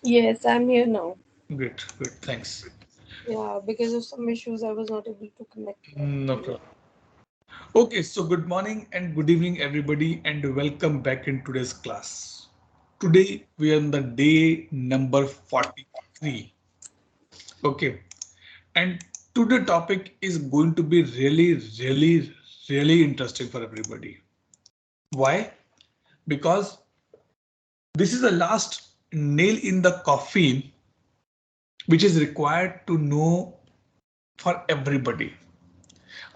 Yes, I'm here now. Great, good, thanks. Yeah, because of some issues, I was not able to connect. No problem. Okay, so good morning and good evening, everybody, and welcome back in today's class. Today we are on the day number 43. Okay, and today topic is going to be really interesting for everybody. Why? Because this is the last nail in the coffin which is required to know for everybody.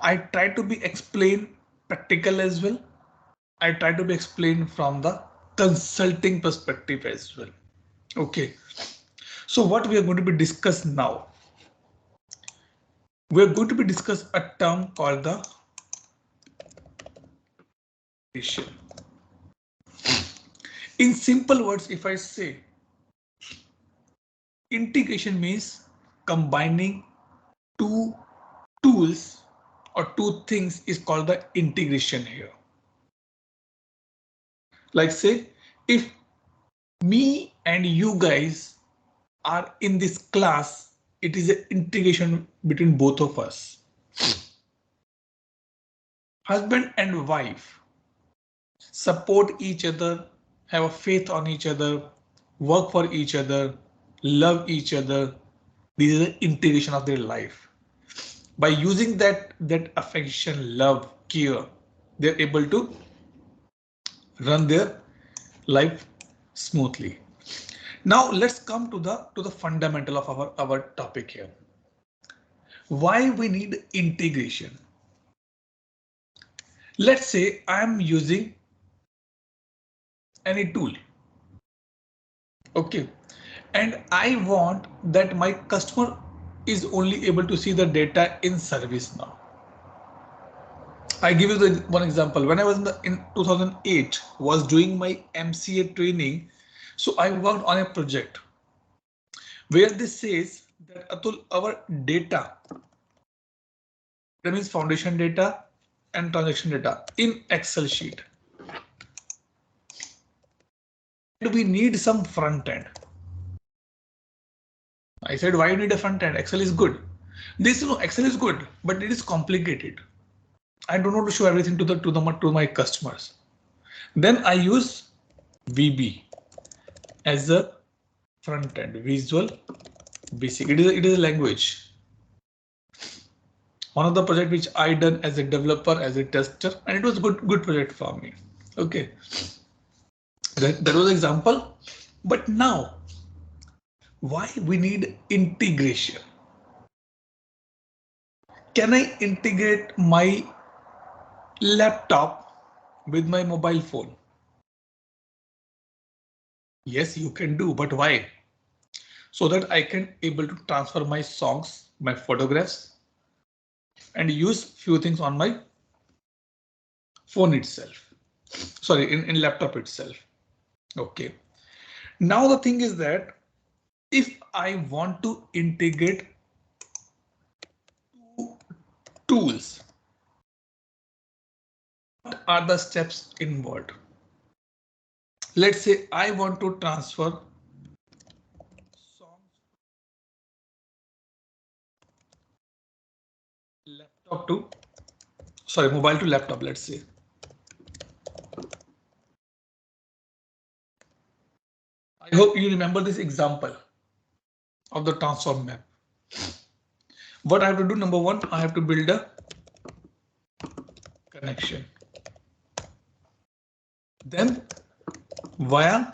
I try to be explained practical as well. I try to be explained from the consulting perspective as well. Okay. So what we are going to be discuss now, we are going to be discuss a term called the integration. In simple words, if I say integration means combining two tools or two things is called the integration here. Like say, if me and you guys are in this class, it is an integration between both of us. Husband and wife support each other, have a faith on each other, work for each other, love each other. This is the integration of their life. By using that affection, love, care, they're able to run their life smoothly. Now let's come to the fundamental of our topic here. Why we need integration? Let's say I am using any tool. Okay. And I want that my customer is only able to see the data in ServiceNow. I give you the one example. When I was in 2008, was doing my MCA training. So I worked on a project where this says that Atul, our data, that means foundation data and transaction data in Excel sheet. And we need some front end. I said, why you need a front end? Excel is good. This, no, Excel is good, but it is complicated. I don't want to show everything to my customers. Then I use VB as a front end, Visual Basic. It is a language. One of the project which I done as a developer, as a tester, and it was good project for me. Okay, that was example. But now, why we need integration? Can I integrate my laptop with my mobile phone? Yes, you can do, but why? So that I can able to transfer my songs, my photographs, and use few things on my phone itself. Sorry, in laptop itself. Okay. Now the thing is that if I want to integrate two tools, what are the steps involved? Let's say I want to transfer songs laptop to, sorry, mobile to laptop, let's say. I hope you remember this example of the transform map. What I have to do, number one, I have to build a connection. Then via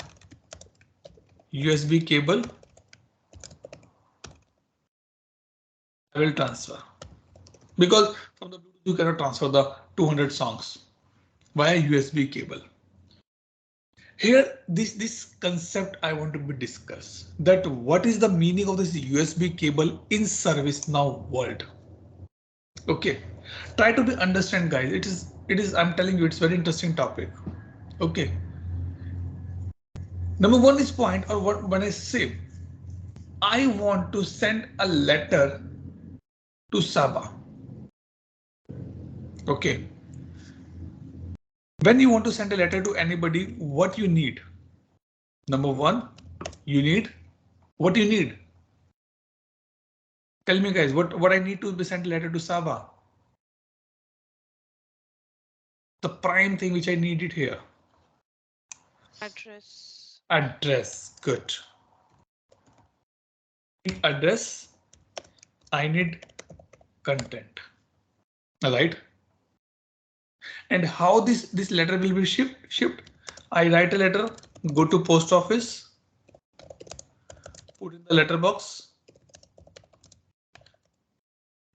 USB cable, I will transfer. Because from the Bluetooth, you cannot transfer the 200 songs via USB cable. Here, this concept I want to be discussed, that what is the meaning of this USB cable in ServiceNow world? Okay, try to be understand, guys. It is. I'm telling you, it's very interesting topic. Okay. Number one is point, or what when I say I want to send a letter to Saba. Okay. When you want to send a letter to anybody, what you need? Number one, you need What do you need? Tell me guys, what I need to be sent a letter to Saba? The prime thing which I needed here. Address. Address, good. Address, I need content. All right. And how this letter will be shipped? I write a letter, go to post office, put in the letter box.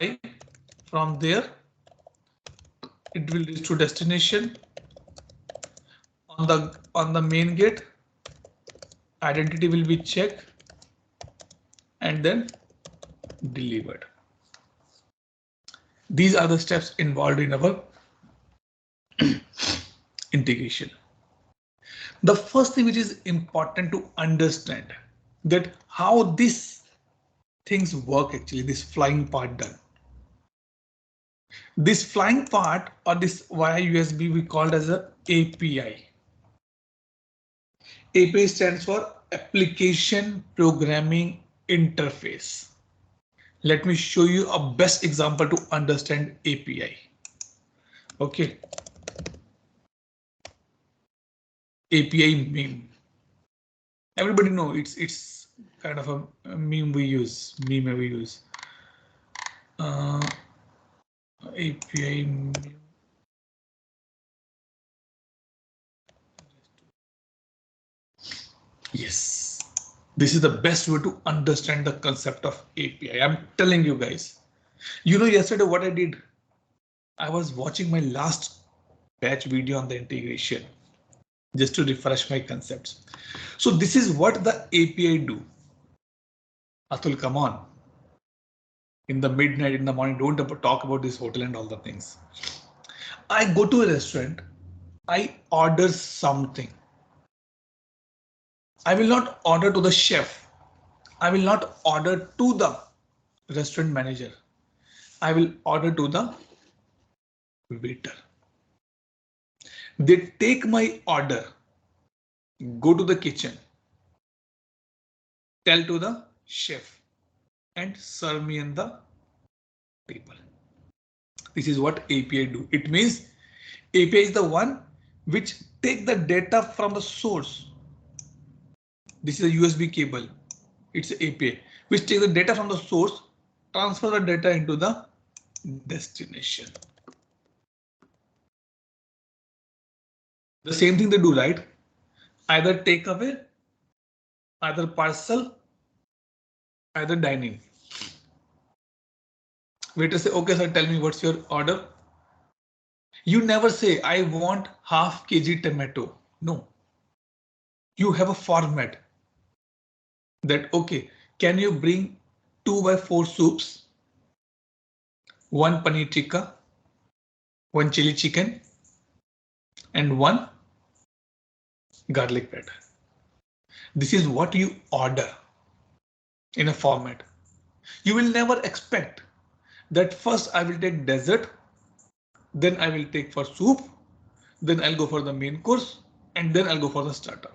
Okay. From there, it will reach to destination. On the main gate, identity will be checked and then delivered. These are the steps involved in our integration. The first thing which is important to understand that how these things work actually, this flying part done. This flying part or this via USB we called as a API. API stands for Application Programming Interface. Let me show you a best example to understand API. Okay. API meme. Everybody know it's kind of a meme we use. API meme. Yes, this is the best way to understand the concept of API. I'm telling you guys. You know, yesterday what I did? I was watching my last batch video on the integration just to refresh my concepts. So this is what the API do. Atul, come on. In the midnight, in the morning, don't talk about this hotel and all the things. I go to a restaurant. I order something. I will not order to the chef. I will not order to the restaurant manager. I will order to the waiter. They take my order, go to the kitchen, tell to the chef and serve me in the table. This is what API do. It means API is the one which take the data from the source. This is a USB cable. It's an API which take the data from the source, transfer the data into the destination. The same thing they do, right? Either take away, either parcel, either dining. Waiter say, okay, sir, tell me what's your order. You never say, I want half kg tomato. No. You have a format that, okay, can you bring 2x4 soups, 1 paneer tikka, 1 chili chicken, and 1 garlic bread. This is what you order in a format. You will never expect that first I will take dessert, then I will take for soup, then I'll go for the main course, and then I'll go for the starter.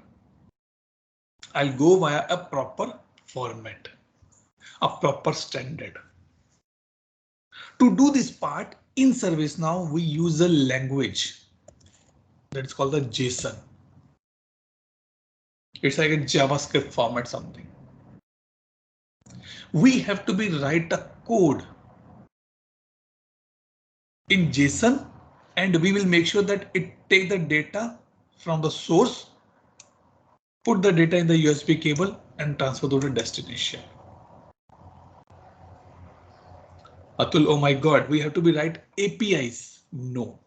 I'll go via a proper format, a proper standard. To do this part in ServiceNow, we use a language that's called the JSON. It's like a JavaScript format something. We have to be write a code in JSON and we will make sure that it take the data from the source, put the data in the USB cable and transfer to the destination. Atul, oh my God, we have to be write APIs. No.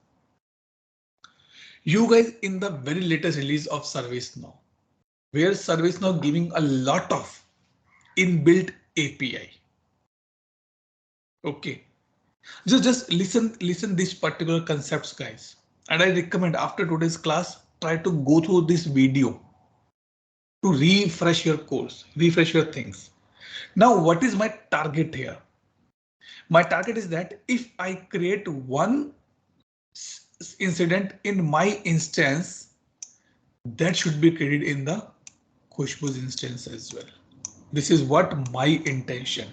You guys in the very latest release of ServiceNow, where ServiceNow giving a lot of inbuilt API. Okay. Just listen these particular concepts, guys. And I recommend after today's class, try to go through this video to refresh your course, refresh your things. Now, what is my target here? My target is that if I create one incident in my instance, that should be created in the Khushbu's instance as well. This is what my intention.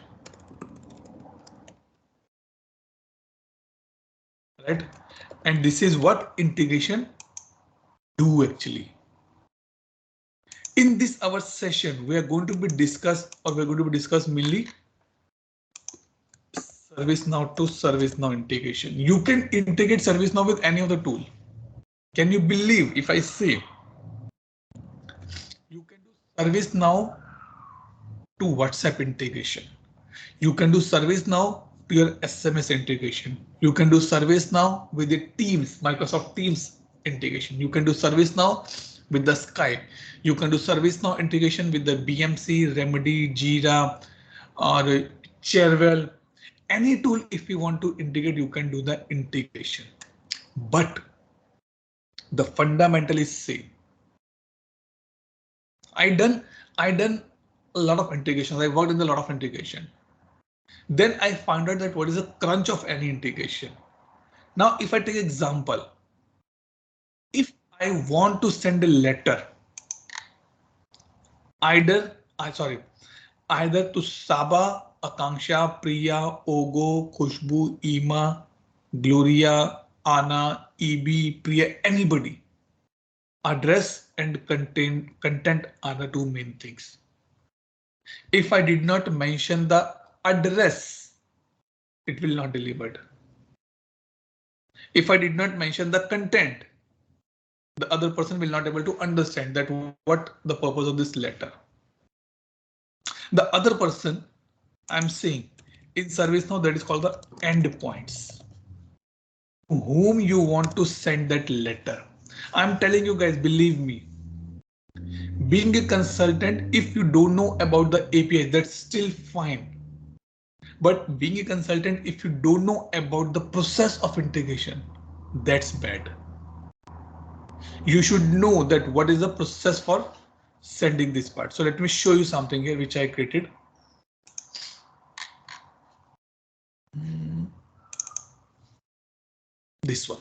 Right? And this is what integration do actually. In this our session, we are going to be discuss mainly ServiceNow to ServiceNow integration. You can integrate ServiceNow with any of the tool. Can you believe if I say you can do ServiceNow to WhatsApp integration? You can do ServiceNow to your SMS integration. You can do ServiceNow with the Teams, Microsoft Teams integration. You can do ServiceNow with the Skype. You can do ServiceNow integration with the BMC, Remedy, Jira, or Cherwell. Any tool, if you want to integrate, you can do the integration. But the fundamental is same. I done a lot of integrations. I worked in a lot of integration. Then I found out that what is the crunch of any integration. Now, if I take example, if I want to send a letter, either to Saba, Akanksha, Priya, Ogo, Khushbu, Ima, Gloria, Anna, EB, Priya, anybody. Address and content are the two main things. If I did not mention the address, it will not delivered. If I did not mention the content, the other person will not able to understand that what the purpose of this letter. The other person I'm saying in ServiceNow, that is called the endpoints. To whom you want to send that letter. I'm telling you guys, believe me, being a consultant, if you don't know about the API, that's still fine. But being a consultant, if you don't know about the process of integration, that's bad. You should know that what is the process for sending this part. So let me show you something here which I created. This one.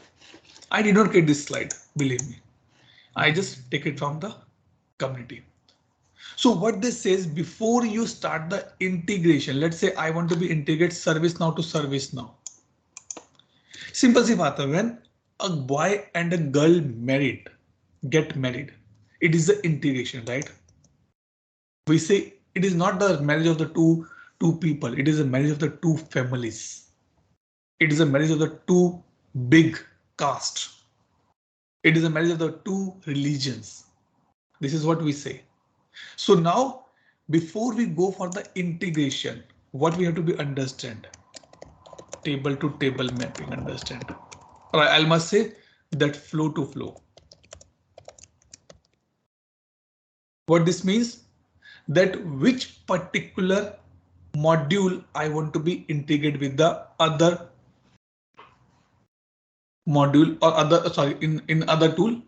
I did not get this slide, believe me. I just take it from the community. So what this says, before you start the integration, let's say I want to be integrate ServiceNow to ServiceNow. Simple सी बात है, when a boy and a girl get married, it is the integration, right? We say it is not the marriage of the two people, it is a marriage of the two families. It is a marriage of the two big caste. It is a marriage of the two religions. This is what we say. So now, before we go for the integration, what we have to be understand? Table to table mapping, understand? Or I must say that flow to flow. What this means? That which particular module I want to be integrated with the other module or in other tool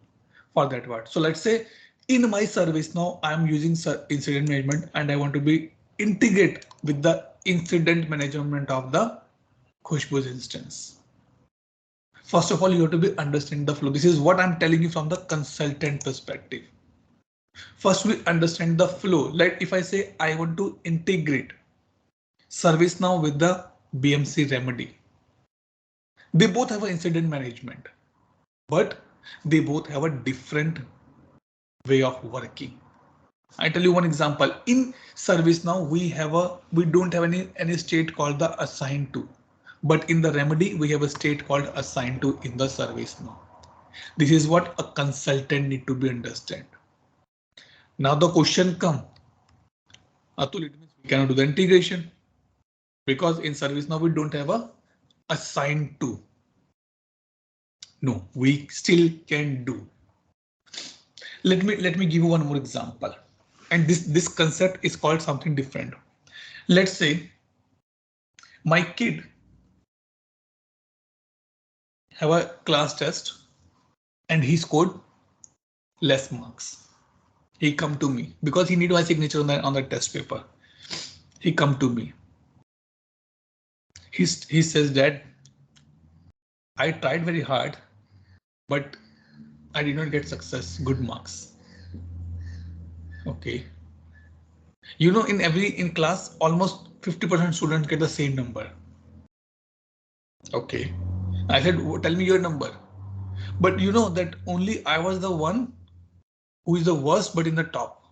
for that word. So let's say in my service now I am using incident management and I want to be integrate with the incident management of the Khushbu's instance. First of all, you have to be understand the flow. This is what I'm telling you from the consultant perspective. First, we understand the flow. Like if I say I want to integrate ServiceNow with the BMC Remedy. They both have an incident management, but they both have a different way of working. I tell you one example. In ServiceNow, we don't have any state called the assign to, but in the Remedy we have a state called assign to in the ServiceNow. This is what a consultant need to be understand. Now the question come, Atul, it means we cannot do the integration because in ServiceNow we don't have a assign to. No, we still can do. Let me give you one more example. And this concept is called something different. Let's say my kid have a class test and he scored less marks. He come to me because he need my signature on the test paper. He come to me. He says that I tried very hard, but I did not get success, good marks. Okay. You know, in class, almost 50% students get the same number. Okay. I said, tell me your number. But you know that only I was the one who is the worst, but in the top.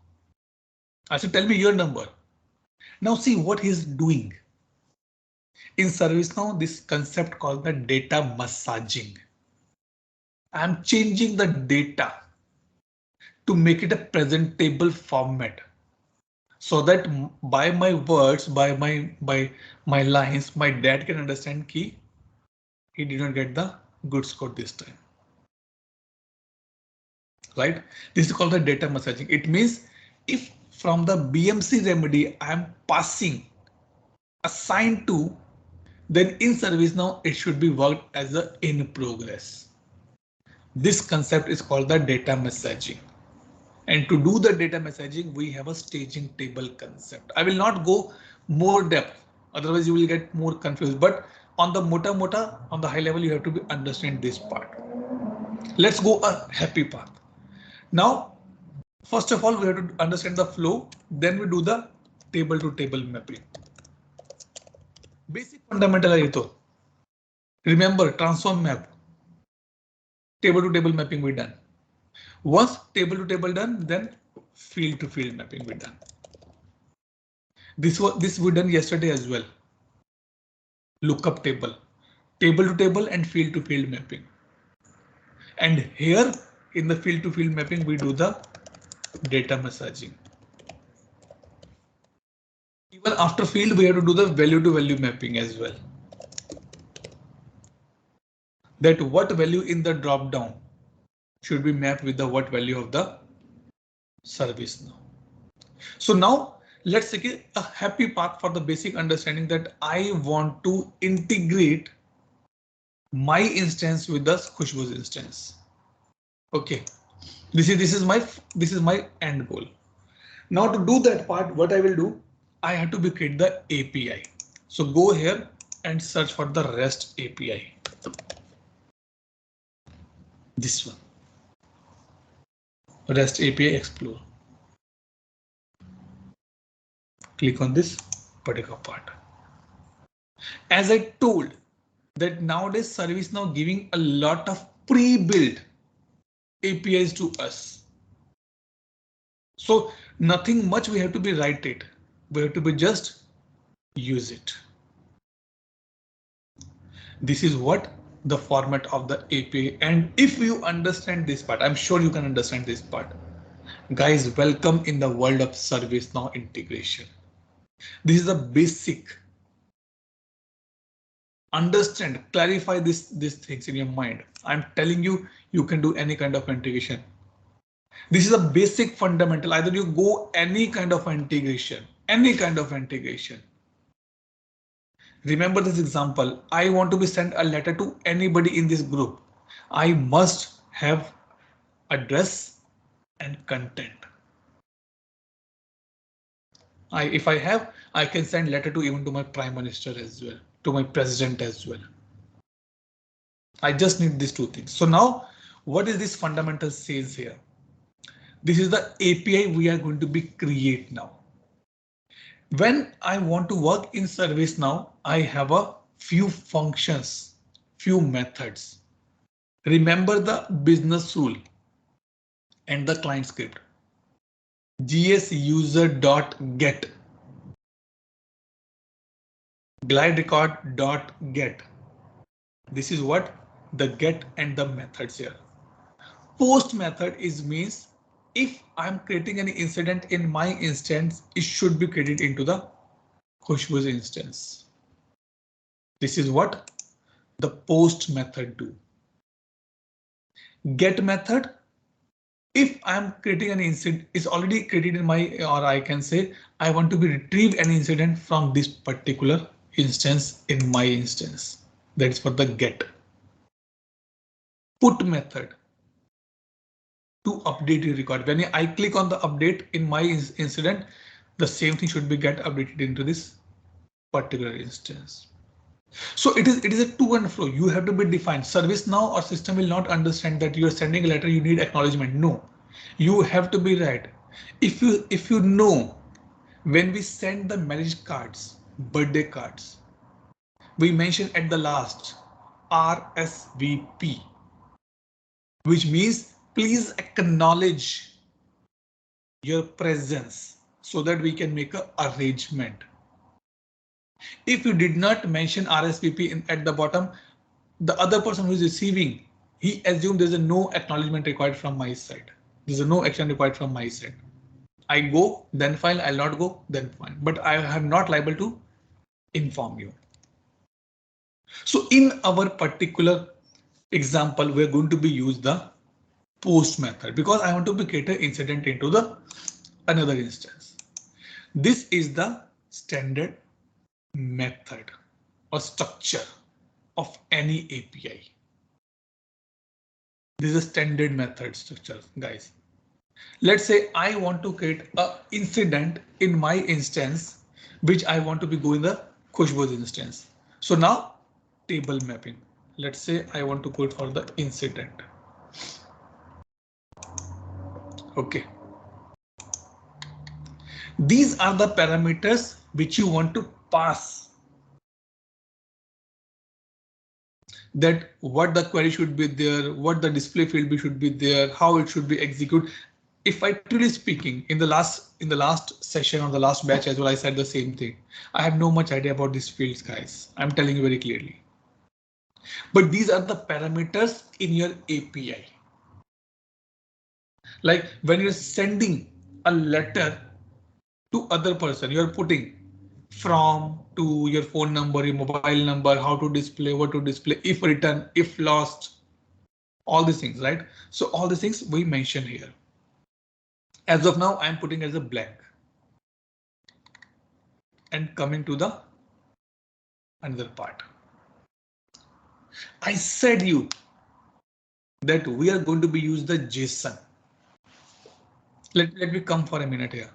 I said, tell me your number. Now see what he's doing. In ServiceNow, this concept called the data massaging. I'm changing the data to make it a presentable format so that by my words, by my lines, my dad can understand key. He did not get the good score this time. Right? This is called the data massaging. It means if from the BMC remedy I am passing assigned to, then in ServiceNow it should be worked as a in progress. This concept is called the data messaging. And to do the data messaging, we have a staging table concept. I will not go more depth, otherwise you will get more confused. But on the on the high level, you have to understand this part. Let's go a happy path. Now, first of all, we have to understand the flow. Then we do the table to table mapping. Basic fundamental है ये तो. Remember transform map. Table to table mapping we done. Once table to table done, then field to field mapping we done. This we done yesterday as well. Lookup table, table to table and field to field mapping. And here in the field to field mapping, we do the data massaging. Even after field, we have to do the value to value mapping as well. That what value in the drop down should be mapped with the what value of the service now. So now let's take a happy path for the basic understanding that I want to integrate my instance with the Khushbu's instance. Okay, this is my end goal. Now to do that part, what I will do, I have to create the API. So go here and search for the REST API. This one, REST API Explore. Click on this particular part. As I told that nowadays ServiceNow giving a lot of pre-built APIs to us. So nothing much we have to be write it. We have to be just use it. This is what the format of the API. And if you understand this part, I'm sure you can understand this part. Guys, welcome in the world of ServiceNow integration. This is a basic. Understand, clarify these things in your mind. I'm telling you, you can do any kind of integration. This is a basic fundamental. Either you go any kind of integration, Remember this example. I want to be sent a letter to anybody in this group. I must have address and content. If I have, I can send letter to even to my prime minister as well, to my president as well. I just need these two things. So now what is this fundamental says here? This is the API we are going to be create now. When I want to work in ServiceNow, I have a few functions, few methods. Remember the business rule and the client script. gsuser.get, glide record.get. This is what the get and the methods here. Post method is means if I'm creating an incident in my instance, it should be created into the Khushbu's instance. This is what the post method do. Get method. If I'm creating an incident, is already created in my, or I can say I want to be retrieve an incident from this particular instance in my instance. That is for the get. Put method. To update your record. When I click on the update in my incident, the same thing should be get updated into this particular instance. So it is a to and fro. You have to be defined. ServiceNow or system will not understand that you are sending a letter, you need acknowledgement. No, you have to be right. If you know When we send the marriage cards, birthday cards, we mention at the last RSVP, which means please acknowledge your presence so that we can make an arrangement. If you did not mention RSVP at the bottom, the other person who is receiving, he assumed there's a no acknowledgement required from my side. There's a no action required from my side. I go, then file, I'll not go, then fine. But I am not liable to inform you. So in our particular example, we're going to be use the post method because I want to create an incident into the another instance. This is the standard method or structure of any API. This is a standard method structure, guys. Let's say I want to create an incident in my instance, which I want to be going the Khushbu's instance. So now table mapping. Let's say I want to go for the incident. OK. These are the parameters which you want to pass. That what the query should be there, what the display field should be there, how it should be executed. If I truly speaking in the last session or the last batch as well, I said the same thing. I have no much idea about these fields, guys. I'm telling you very clearly. But these are the parameters in your API. Like when you're sending a letter to other person, you're putting from to your phone number, your mobile number, how to display, what to display, if return, if lost, all these things, right? So all these things we mention here. As of now, I'm putting as a blank. And coming to the another part. I said you that we are going to be use the JSON. Let me come for a minute here.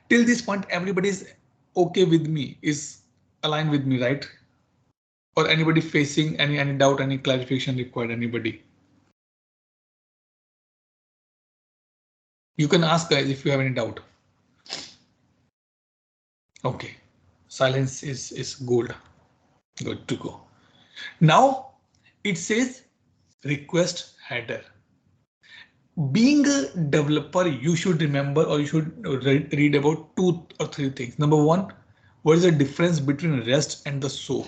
Till this point, everybody is okay with me, is aligned with me, right? Or anybody facing any doubt, any clarification required, anybody? You can ask, guys, if you have any doubt. OK, silence is gold. Good to go. Now it says request header. Being a developer, you should remember or you should read about 2 or 3 things. Number one, what is the difference between REST and the SOAP?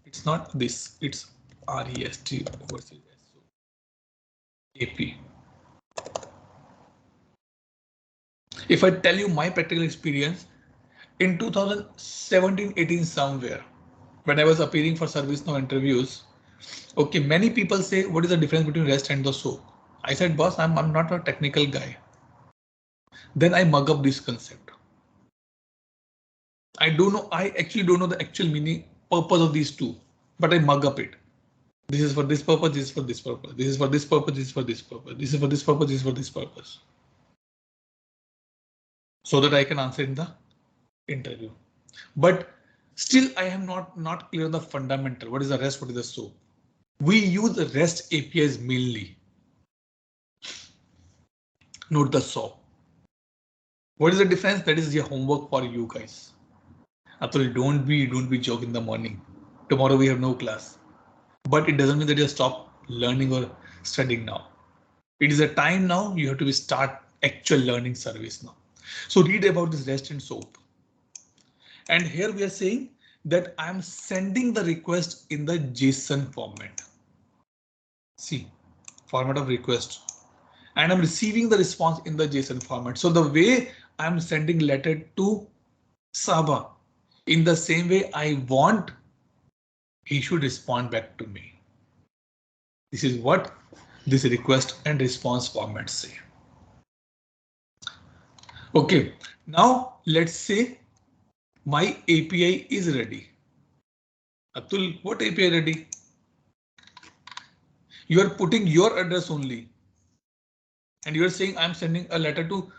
It's not this, it's REST versus SOAP. AP. If I tell you my practical experience in 2017-18 somewhere, when I was appearing for ServiceNow interviews, OK, many people say, what is the difference between REST and the SOAP? I said, boss, I'm not a technical guy. Then I mug up this concept. I actually don't know the actual meaning, purpose of these two, but I mug up it. This is for this purpose, this is for this purpose, this is for this purpose, this is for this purpose, this is for this purpose, this is for this purpose. So that I can answer in the interview. But still, I am not clear on the fundamental. What is the REST? What is the SOAP? We use the REST APIs mainly. Not the SOAP. What is the difference? That is your homework for you guys. Atul, don't be joking in the morning. Tomorrow we have no class. But it doesn't mean that you stop learning or studying now. It is a time now you have to start actual learning service now. So read about this REST and SOAP. And here we are saying that I'm sending the request in the JSON format. See, format of request. And I'm receiving the response in the JSON format. So the way I'm sending letter to Saba, in the same way I want he should respond back to me. This is what this request and response format say. OK, now let's say my API is ready. Atul, what API ready? You are putting your address only. And you are saying I'm sending a letter to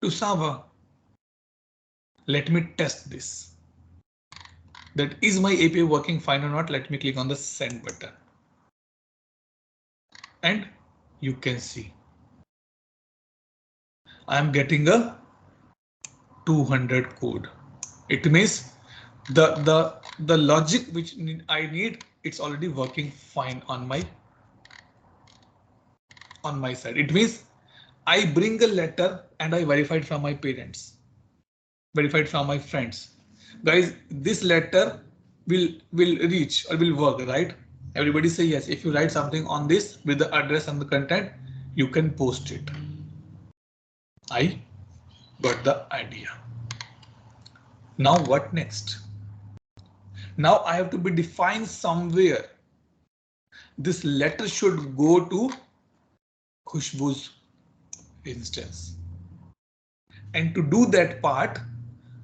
Sava. Let me test this. That is my API working fine or not? Let me click on the send button. And you can see I'm getting a 200 code. It means the logic which I need, it's already working fine on my side. It means I bring a letter and I verified from my parents, verified from my friends. Guys, this letter will reach or will work, right? Everybody say yes. If you write something on this with the address and the content, you can post it. I got the idea. Now what next? Now I have to be defined somewhere. This letter should go to Khushbu's instance. And to do that part,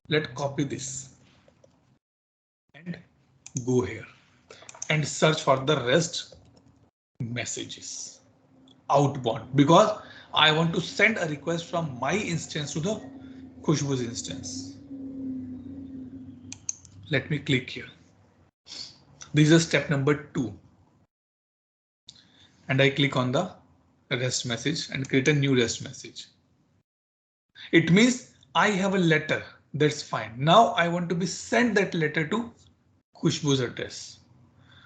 let's copy this and go here and search for the rest messages outbound, because I want to send a request from my instance to the Khushbu's instance. Let me click here. This is step number 2. And I click on the REST message and create a new REST message. It means I have a letter. That's fine. Now I want to be send that letter to Khushbu's address.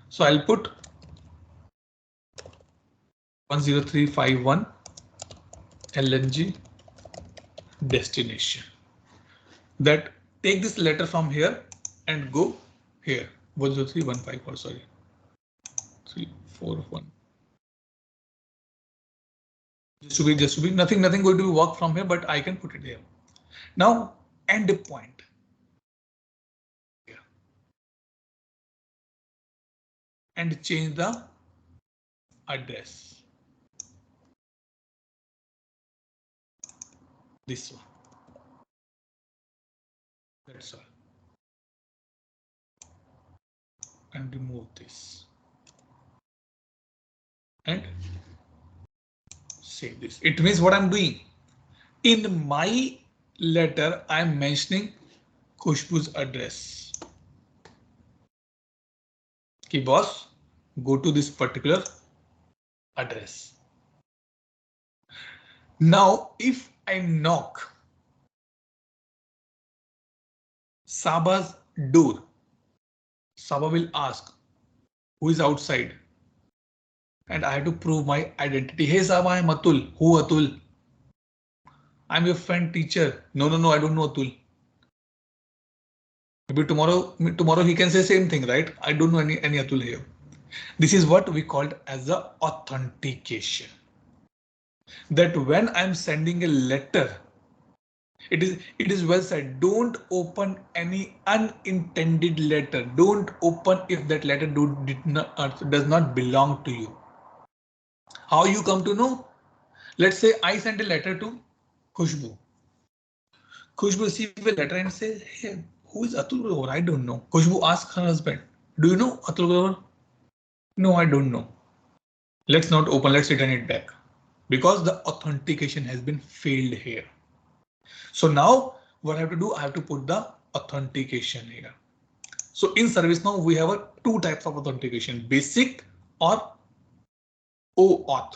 So I'll put 10351 LNG destination. That take this letter from here and go here. 10315, sorry. 341. Just to be nothing going to work from here, but I can put it here. Now end point. Here. And change the address. This one. That's all. And remove this. And save this. It means what I'm doing. In my letter, I'm mentioning Khushbu's address. Okay, boss, go to this particular address. Now, if I knock Saba's door, Saba will ask, who is outside? And I have to prove my identity. Hey Saba, I'm Atul. Who Atul? I'm your friend teacher. No, I don't know Atul. Maybe tomorrow he can say same thing, right? I don't know any Atul here. This is what we called as the authentication. That when I'm sending a letter, it is well said. Don't open any unintended letter. Don't open if that letter does not belong to you. How you come to know? Let's say I sent a letter to Khushbu. Khushbu received a letter and says, hey, who is Atul Grover? I don't know. Khushbu asks her husband, do you know Atul Grover? No, I don't know. Let's not open, let's return it back. Because the authentication has been failed here. So now what I have to do, I have to put the authentication here. So in ServiceNow, we have two types of authentication, basic or OAuth.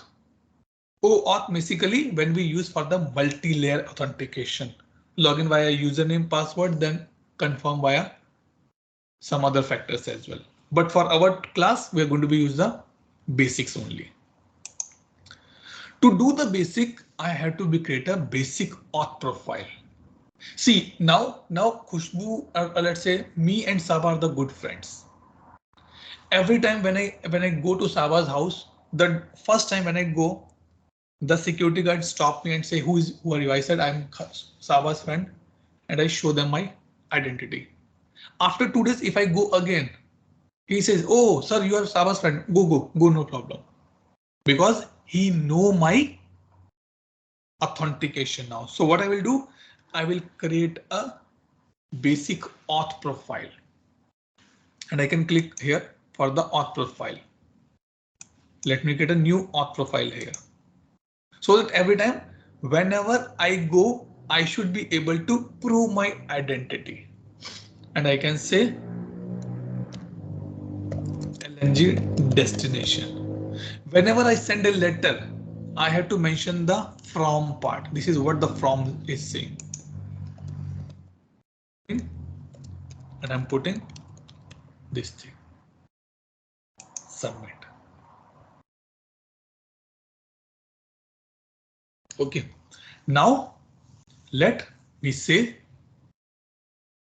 OAuth basically when we use for the multi-layer authentication. Login via username, password, then confirm via some other factors as well. But for our class, we are going to be use the basics only. To do the basic, I have to create a basic auth profile. See, now Khushbu, let's say me and Saba are the good friends. Every time when I go to Saba's house, the first time when I go, the security guard stopped me and say, who are you? I said, I'm Saba's friend, and I show them my identity. After 2 days, if I go again, he says, oh, sir, you are Saba's friend. Go, no problem. Because he know my authentication now. So what I will do, I will create a basic auth profile. And I can click here for the auth profile. Let me get a new auth profile here. So that every time, whenever I go, I should be able to prove my identity. And I can say LNG destination. Whenever I send a letter, I have to mention the from part. This is what the from is saying. And I'm putting this thing. Submit. Okay. Now let me say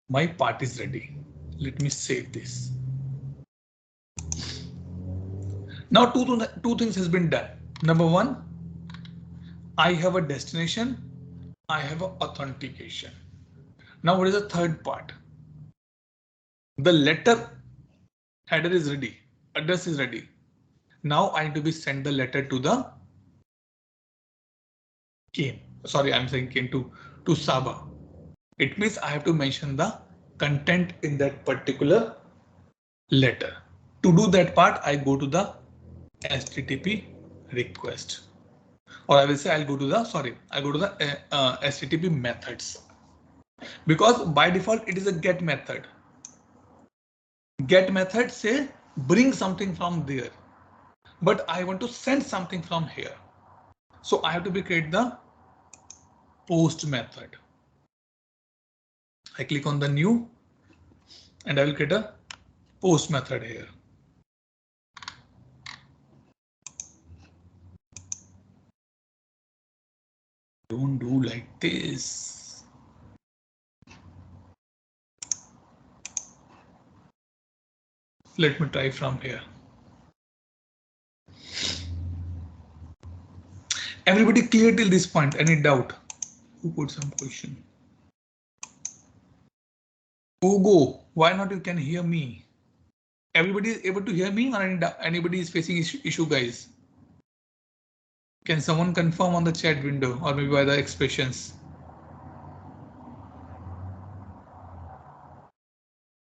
my part is ready. Let me save this. Now two things has been done. Number one, I have a destination. I have an authentication. Now what is the third part? The letter header is ready. Address is ready. Now I need to be send the letter to the Kane. Sorry, I'm saying Kane to Saba. It means I have to mention the content in that particular letter. To do that part, I go to the HTTP request, or I will say I go to the HTTP methods, because by default it is a get method. Get method say bring something from there, but I want to send something from here. So I have to create the post method. I click on the new and I will create a post method here. Don't do like this. Let me try from here. Everybody clear till this point? Any doubt? Who put some question? Ugo, why not you can hear me? Everybody is able to hear me, or anybody is facing issue, guys? Can someone confirm on the chat window or maybe by the expressions?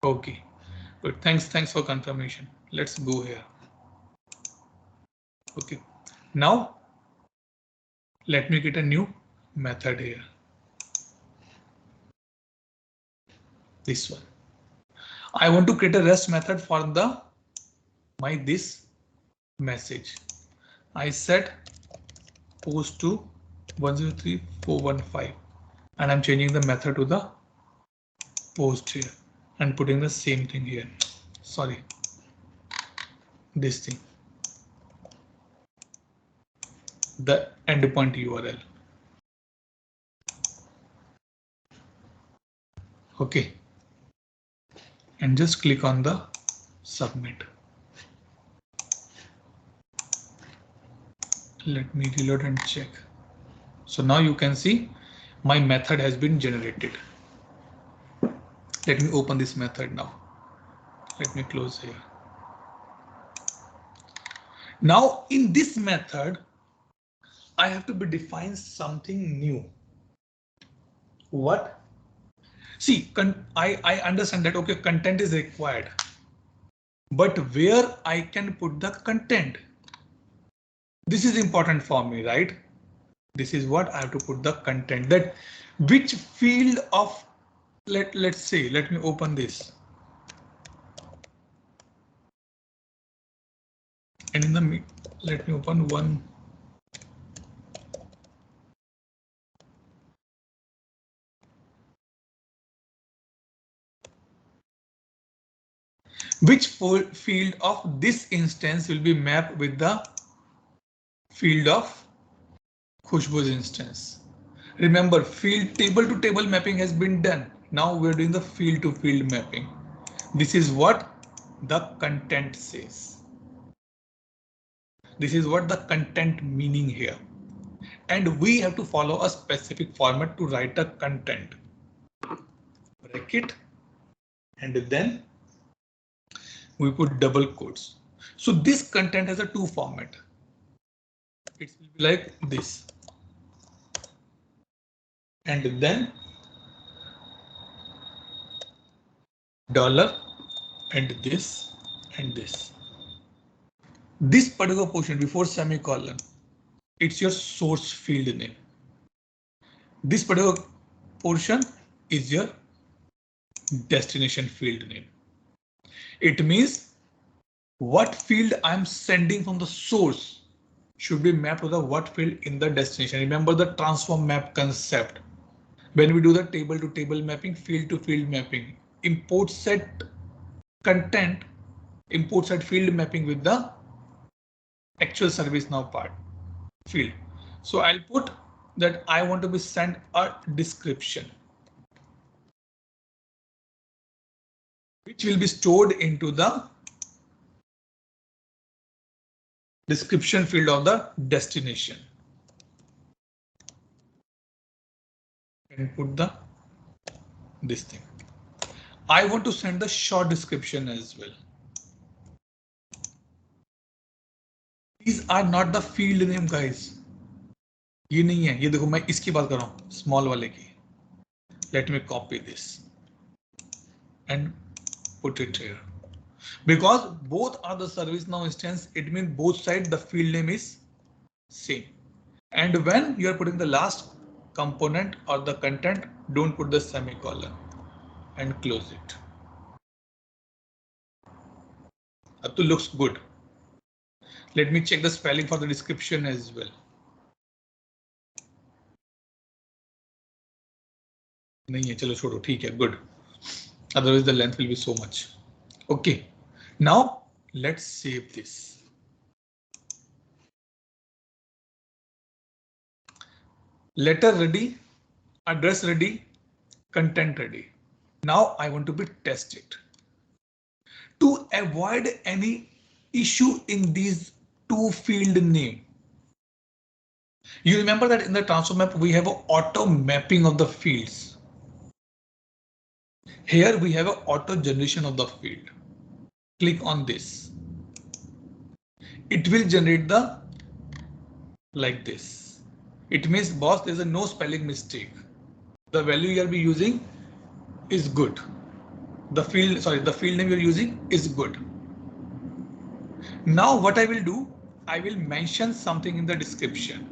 Okay, good. Thanks for confirmation. Let's go here. Okay, now let me get a new method here. This one. I want to create a REST method for the this message. I set post to 103.415 and I'm changing the method to the post here and putting the same thing here. Sorry, this thing, the endpoint URL. Okay, and just click on the submit. Let me reload and check. So now you can see my method has been generated. Let me open this method now. Let me close here. Now in this method, I have to define something new. What? See, I understand that, okay, content is required, but where I can put the content? This is important for me, right? This is what I have to put the content, that which field of, let's say, let me open this. And in the, let me open one. Which field of this instance will be mapped with the field of Khushbu's instance? Remember, field table to table mapping has been done. Now we're doing the field to field mapping. This is what the content says. This is what the content meaning here. And we have to follow a specific format to write a content. Bracket, and then we put double quotes. So this content has a two format. It will be like this. And then dollar and this and this. This particular portion before semicolon, it's your source field name. This particular portion is your destination field name. It means what field I'm sending from the source. should be mapped to the what field in the destination. Remember the transform map concept. When we do the table to table mapping, field to field mapping, import set content, import set field mapping with the actual ServiceNow part field. So I'll put that I want to be sent a description, which will be stored into the description field of the destination. And put the this thing. I want to send the short description as well. These are not the field name guys. ये नहीं है, ये देखो मैं इसकी बात कर रहा हूँ, small वाले की. Let me copy this and put it here. Because both are the ServiceNow instance, it means both sides the field name is same. And when you are putting the last component or the content, don't put the semicolon and close it. Up to looks good. Let me check the spelling for the description as well. नहीं है, चलो छोड़ो, ठीक है, good. Otherwise the length will be so much. Okay, now let's save this. Letter ready, address ready, content ready. Now I want to be test it. To avoid any issue in these two field name. You remember that in the transform map we have an auto mapping of the fields. Here we have an auto generation of the field. Click on this. It will generate the like this. It means boss, there's a no spelling mistake. The value you'll be using is good. The field name you're using is good. Now what I will do, I will mention something in the description.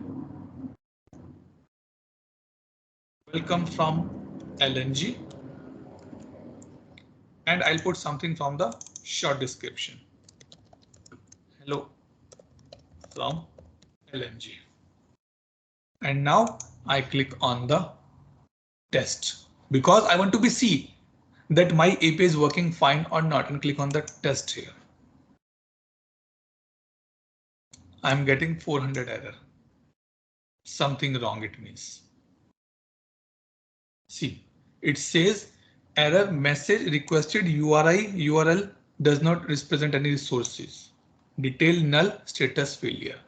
Welcome from LNG. And I'll put something from the short description. Hello from LNG. And now I click on the test because I want to be see that my API is working fine or not, and click on the test here. I'm getting 400 error. Something wrong it means. See, it says error message requested URL does not represent any resources. Detail null, status failure.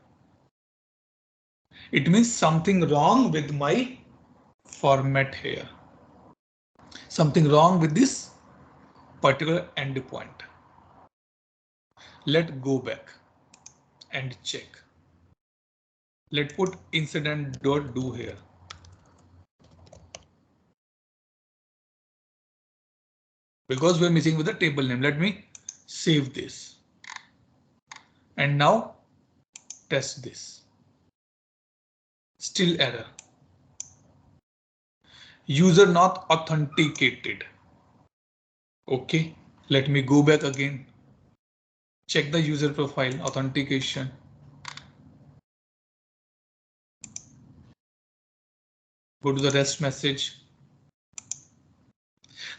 It means something wrong with my format here. Something wrong with this particular endpoint. Let's go back and check. Let's put incident.do here. Because we're missing with the table name. Let me save this. And now test this. Still error. User not authenticated. Okay, let me go back again. Check the user profile authentication. Go to the REST message.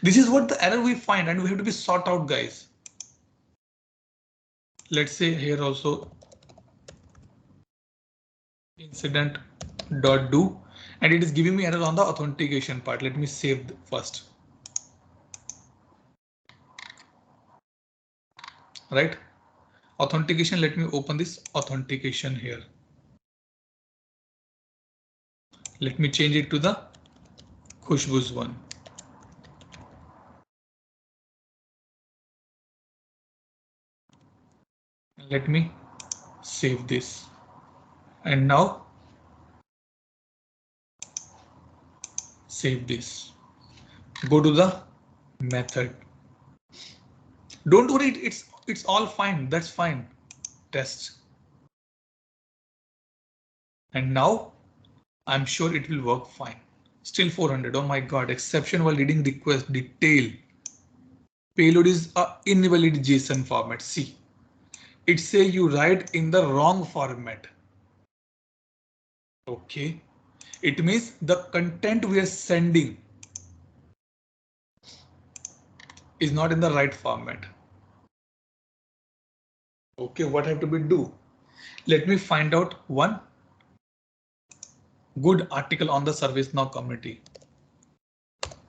This is what the error we find, and we have to be sort out, guys. Let's say here also incident.do, and it is giving me error on the authentication part. Let me save first. Right? Authentication. Let me open this authentication here. Let me change it to the Khushbu's one. Let me save this. And now save this. Go to the method. Don't worry, it's all fine. That's fine. Test. And now I'm sure it will work fine. Still 400. Oh my God. Exception while reading request detail. Payload is a invalid JSON format. See, it say you write in the wrong format. Okay, it means the content we are sending is not in the right format. Okay, what have to be do? Let me find out one good article on the ServiceNow community.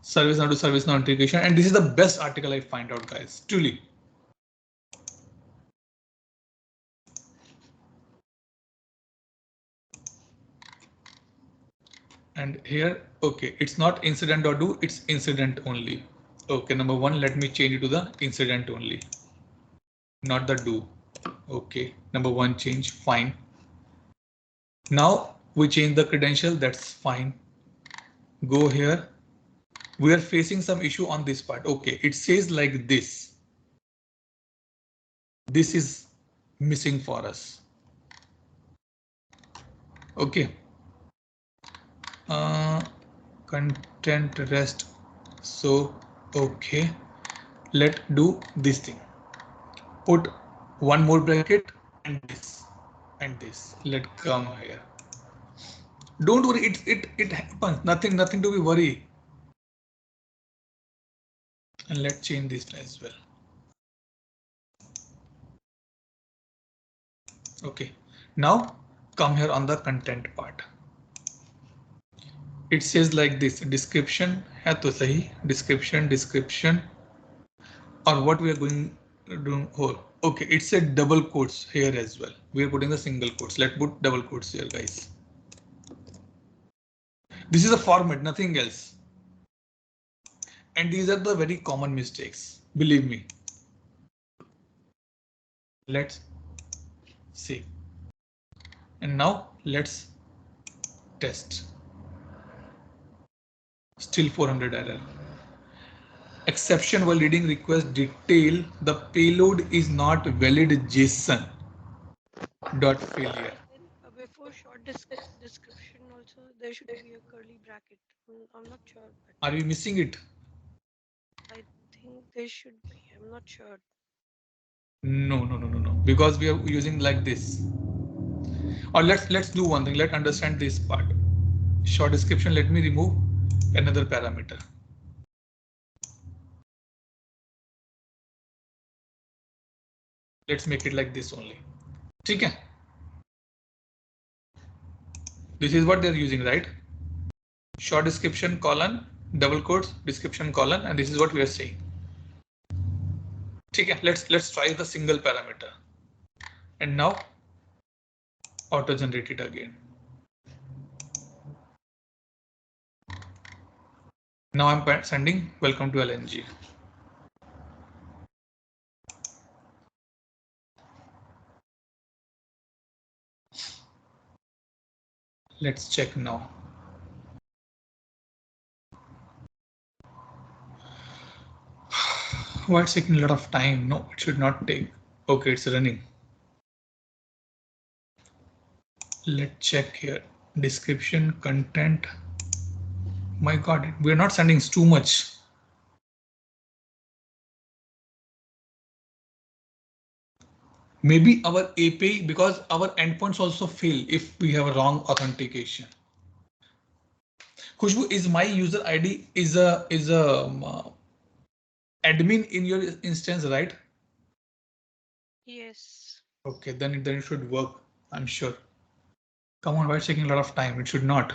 ServiceNow to ServiceNow integration, and this is the best article I find out, guys. Truly. And here, okay, it's not incident or do, it's incident only. Okay, number one, let me change it to the incident only, not the do. Okay, number one change, fine. Now we change the credential, that's fine. Go here. We are facing some issue on this part. Okay, it says like this. This is missing for us. Okay. Content rest. So, okay. Let's do this thing. Put one more bracket and this and this. Let come here. Don't worry, it happens. Nothing to be worried. And let's change this as well. Okay, now come here on the content part. It says like this, description है तो सही, description or what we are going to do. Oh, okay, it said double quotes here as well. We are putting the single quotes. Let's put double quotes here, guys. This is a format, nothing else. And these are the very common mistakes, believe me. Let's see. And now let's test. Still 400 error. Exception while reading request detail, the payload is not valid JSON dot failure. Before short description also there should be a curly bracket. I'm not sure, but Are we missing it? I think there should be. I'm not sure. No, because we are using like this. Or let's do one thing. Let's understand this part. Short description. Let me remove another parameter. Let's make it like this only. Okay. This is what they're using, right? Short description colon, double quotes, description colon, and this is what we are saying. Okay, let's try the single parameter. And now auto generate it again. Now I'm sending welcome to LNG. Let's check now. Why it's taking a lot of time? No, it should not take. Okay, it's running. Let's check here. Description, content. My God, we're not sending too much. Maybe our API, because our endpoints also fail if we have a wrong authentication. Khushbu, is my user ID is a admin in your instance, right? Yes. Okay, then it should work, I'm sure. Come on, why it's taking a lot of time? It should not.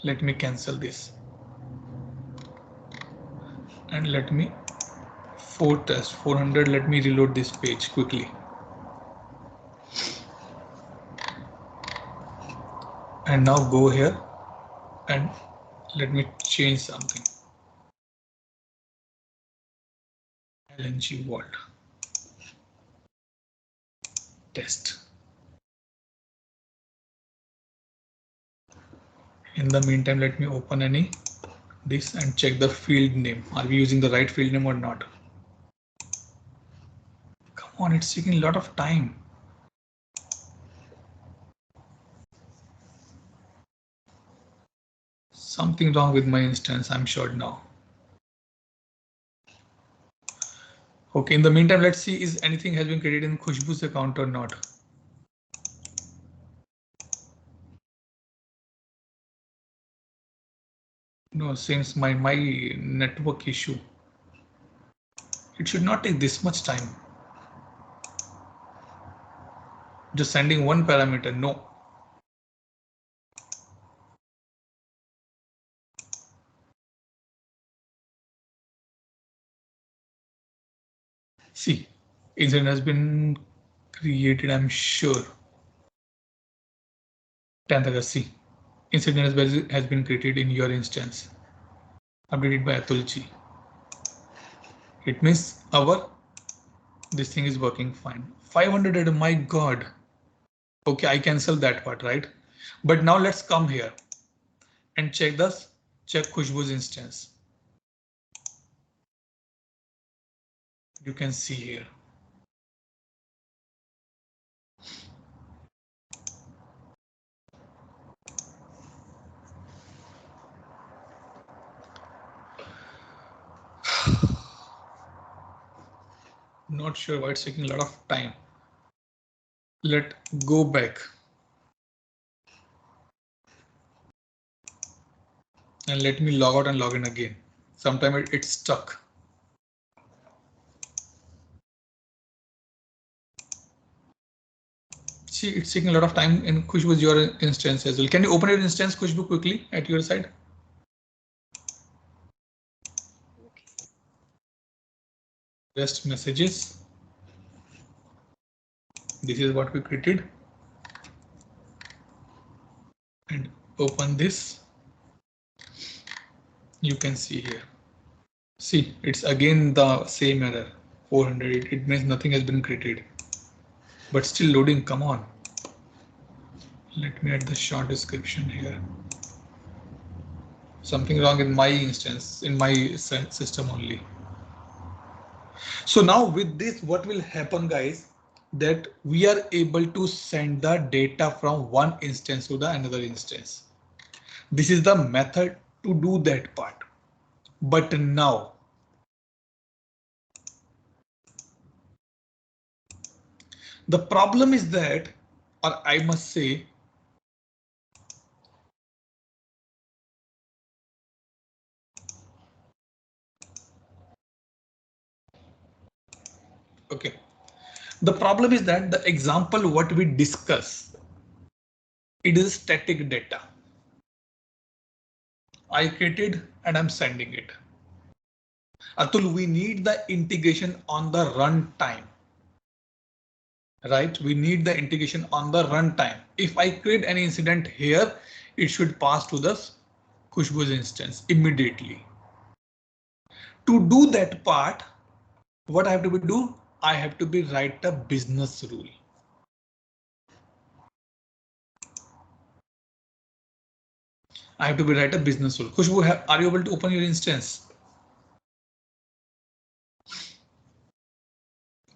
Let me cancel this. And let me test 400. Let me reload this page quickly. And now go here and let me change something. LNG Vault test. In the meantime, let me open this and check the field name. Are we using the right field name or not? Come on, it's taking a lot of time. Something wrong with my instance, I'm sure now. Okay, in the meantime, let's see is anything has been created in Khushbu's account or not. No, seems my network issue. It should not take this much time. Just sending one parameter. No. See, incident has been created, I'm sure. 10th August. See, incident has been created in your instance. Updated by Atulji. It means this thing is working fine. 500, my God. Okay, I cancel that part, right? But now let's come here and check Khushbu's instance. You can see here. Not sure why it's taking a lot of time. Let go back. And let me log out and log in again. Sometime it's stuck. See, it's taking a lot of time in Khushbu's your instance as well. Can you open your instance, Khushbu, quickly at your side? Okay. Rest messages. This is what we created. And open this. You can see here. See, it's again the same error. 400. It means nothing has been created. But still loading. Come on. Let me add the short description here. Something wrong in my instance, in my system only. So now with this, what will happen, guys, that we are able to send the data from one instance to the another instance. This is the method to do that part. But now the problem is that, or I must say, okay, the problem is that the example what we discuss, it is static data. I created and I'm sending it. Atul, we need the integration on the runtime. Right? We need the integration on the runtime. If I create any incident here, it should pass to the Khushbu's instance immediately. To do that part, what I have to do? I have to be write a business rule. I have to be write a business rule. Khushbu, are you able to open your instance?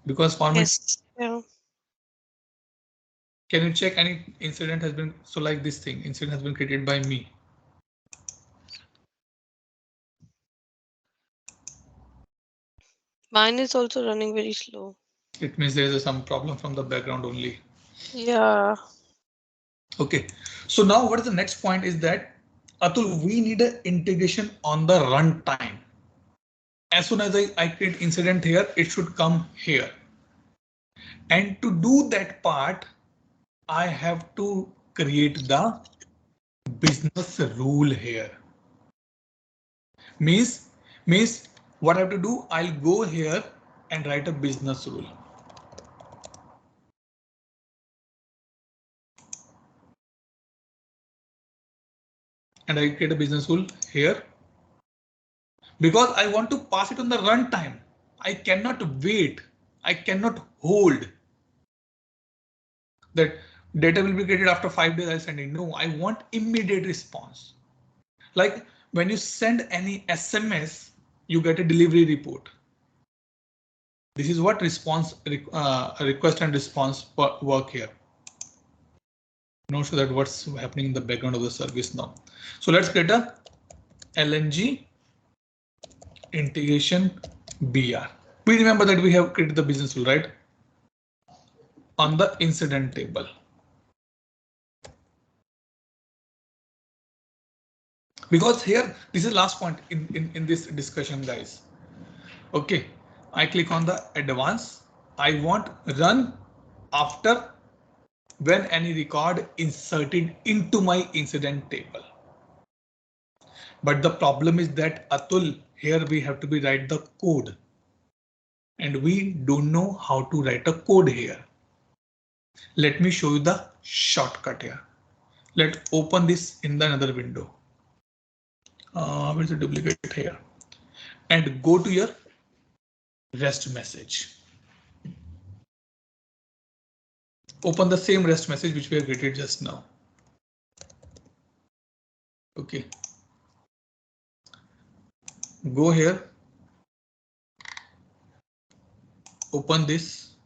Because for me, Yes. Yeah. can you check any incident has been, so like this thing, incident has been created by me. Mine is also running very slow. It means there is some problem from the background only. Yeah. Okay, so now what is the next point is that Atul, we need an integration on the runtime. As soon as I create incident here, it should come here. And to do that part, I have to create the business rule here. Means what I have to do, I'll go here and write a business rule. And I create a business rule here because I want to pass it on the runtime. I cannot wait. I cannot hold that data will be created after 5 days. I'll send it. No, I want immediate response. Like when you send any SMS, you get a delivery report. This is what request and response work here. Not sure that what's happening in the background of the service now. So let's create a LNG integration BR. We remember that we have created the business rule, right? On the incident table. Because here, this is last point in this discussion, guys. Okay, I click on the advanced. I want run after when any record inserted into my incident table. But the problem is that Atul, here we have to be write the code. And we don't know how to write a code here. Let me show you the shortcut here. Let's open this in the another window. Where's the duplicate here? And go to your REST message. Open the same REST message which we have created just now. Okay. Go here. Open this.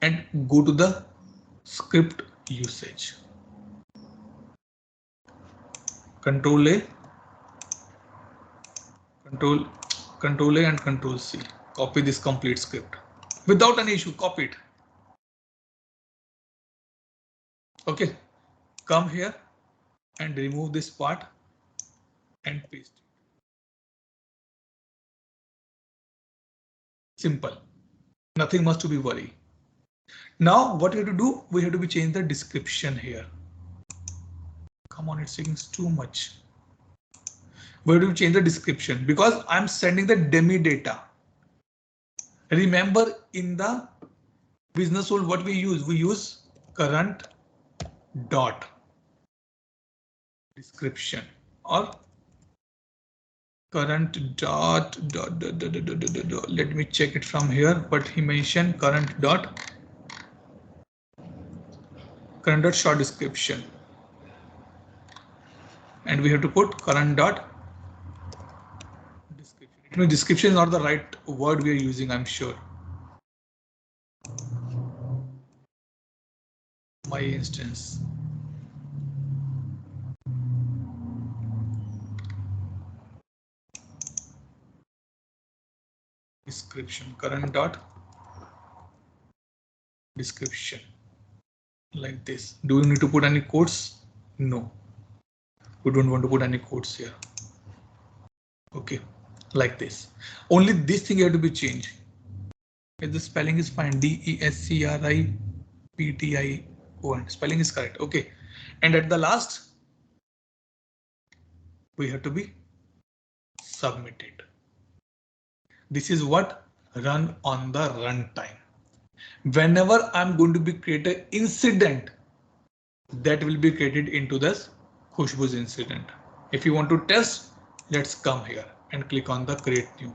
And go to the script usage. Control A. Control A and Control C. Copy this complete script. Without any issue, copy it. Okay, come here and remove this part and paste it. Simple. Nothing much to be worried. Now what we have to do, we have to be change the description here. Come on, it's taking too much. We have to change the description because I'm sending the dummy data. Remember in the business rule, what we use current dot description or current dot. Let me check it from here, but he mentioned current dot short description, and we have to put current dot description. It means description is not the right word we are using, I'm sure. My instance. Description, current dot description, like this. Do you need to put any quotes? No, we don't want to put any quotes here. Okay, like this. Only this thing you have to be changed. If the spelling is fine, DESCRIPTION, spelling is correct. Okay, and at the last, we have to be submitted. This is what run on the runtime. Whenever I'm going to be create an incident that will be created into this Khushbu's incident. If you want to test, let's come here and click on the create new.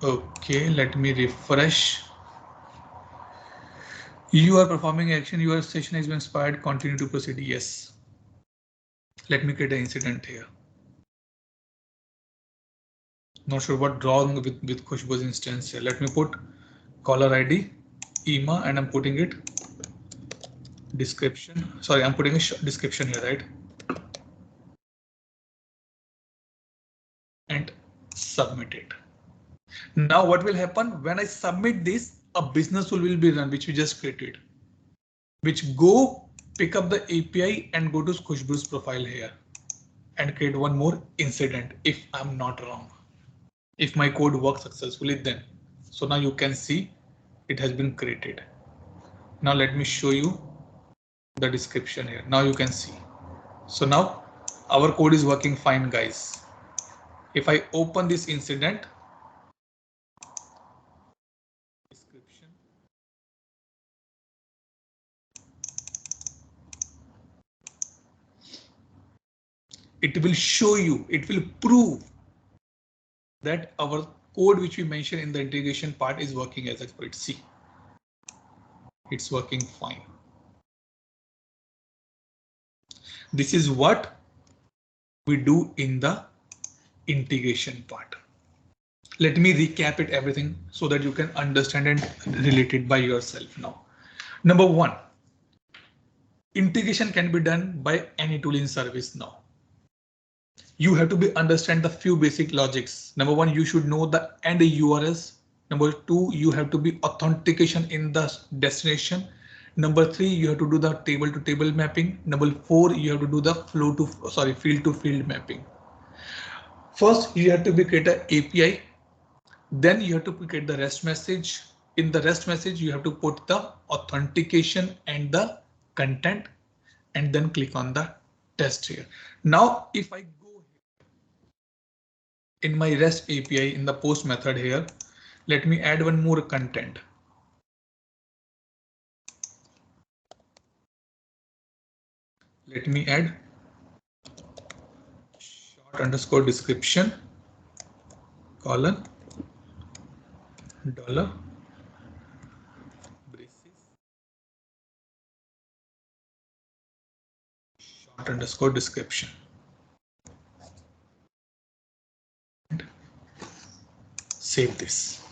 Okay, let me refresh. You are performing action. Your session has been expired. Continue to proceed. Yes. Let me create an incident here. Not sure what wrong with Khushbu's instance here. Let me put caller ID, EMA, and I'm putting it description. Sorry, I'm putting a description here, right? And submit it. Now what will happen when I submit this? A business rule will be run, which we just created, which go pick up the API and go to Khushbu's profile here and create one more incident. If I'm not wrong, if my code works successfully, then so now you can see it has been created. Now let me show you the description here. Now you can see. So now our code is working fine, guys. If I open this incident description, it will show you, it will prove that our code which we mentioned in the integration part is working as expected. See, it's working fine. This is what we do in the integration part. Let me recap it everything so that you can understand and relate it by yourself now. Number one, integration can be done by any tool in ServiceNow. You have to be understand the few basic logics. Number one, you should know the end URLs. Number two, you have to be authentication in the destination. Number 3, you have to do the table to table mapping. Number 4, you have to do the field to field mapping. First, you have to create an API. Then you have to create the REST message. In the REST message, you have to put the authentication and the content, and then click on the test here. Now, if I go in my REST API in the post method here, let me add one more content. Let me add short underscore description colon dollar braces short underscore description. And save this.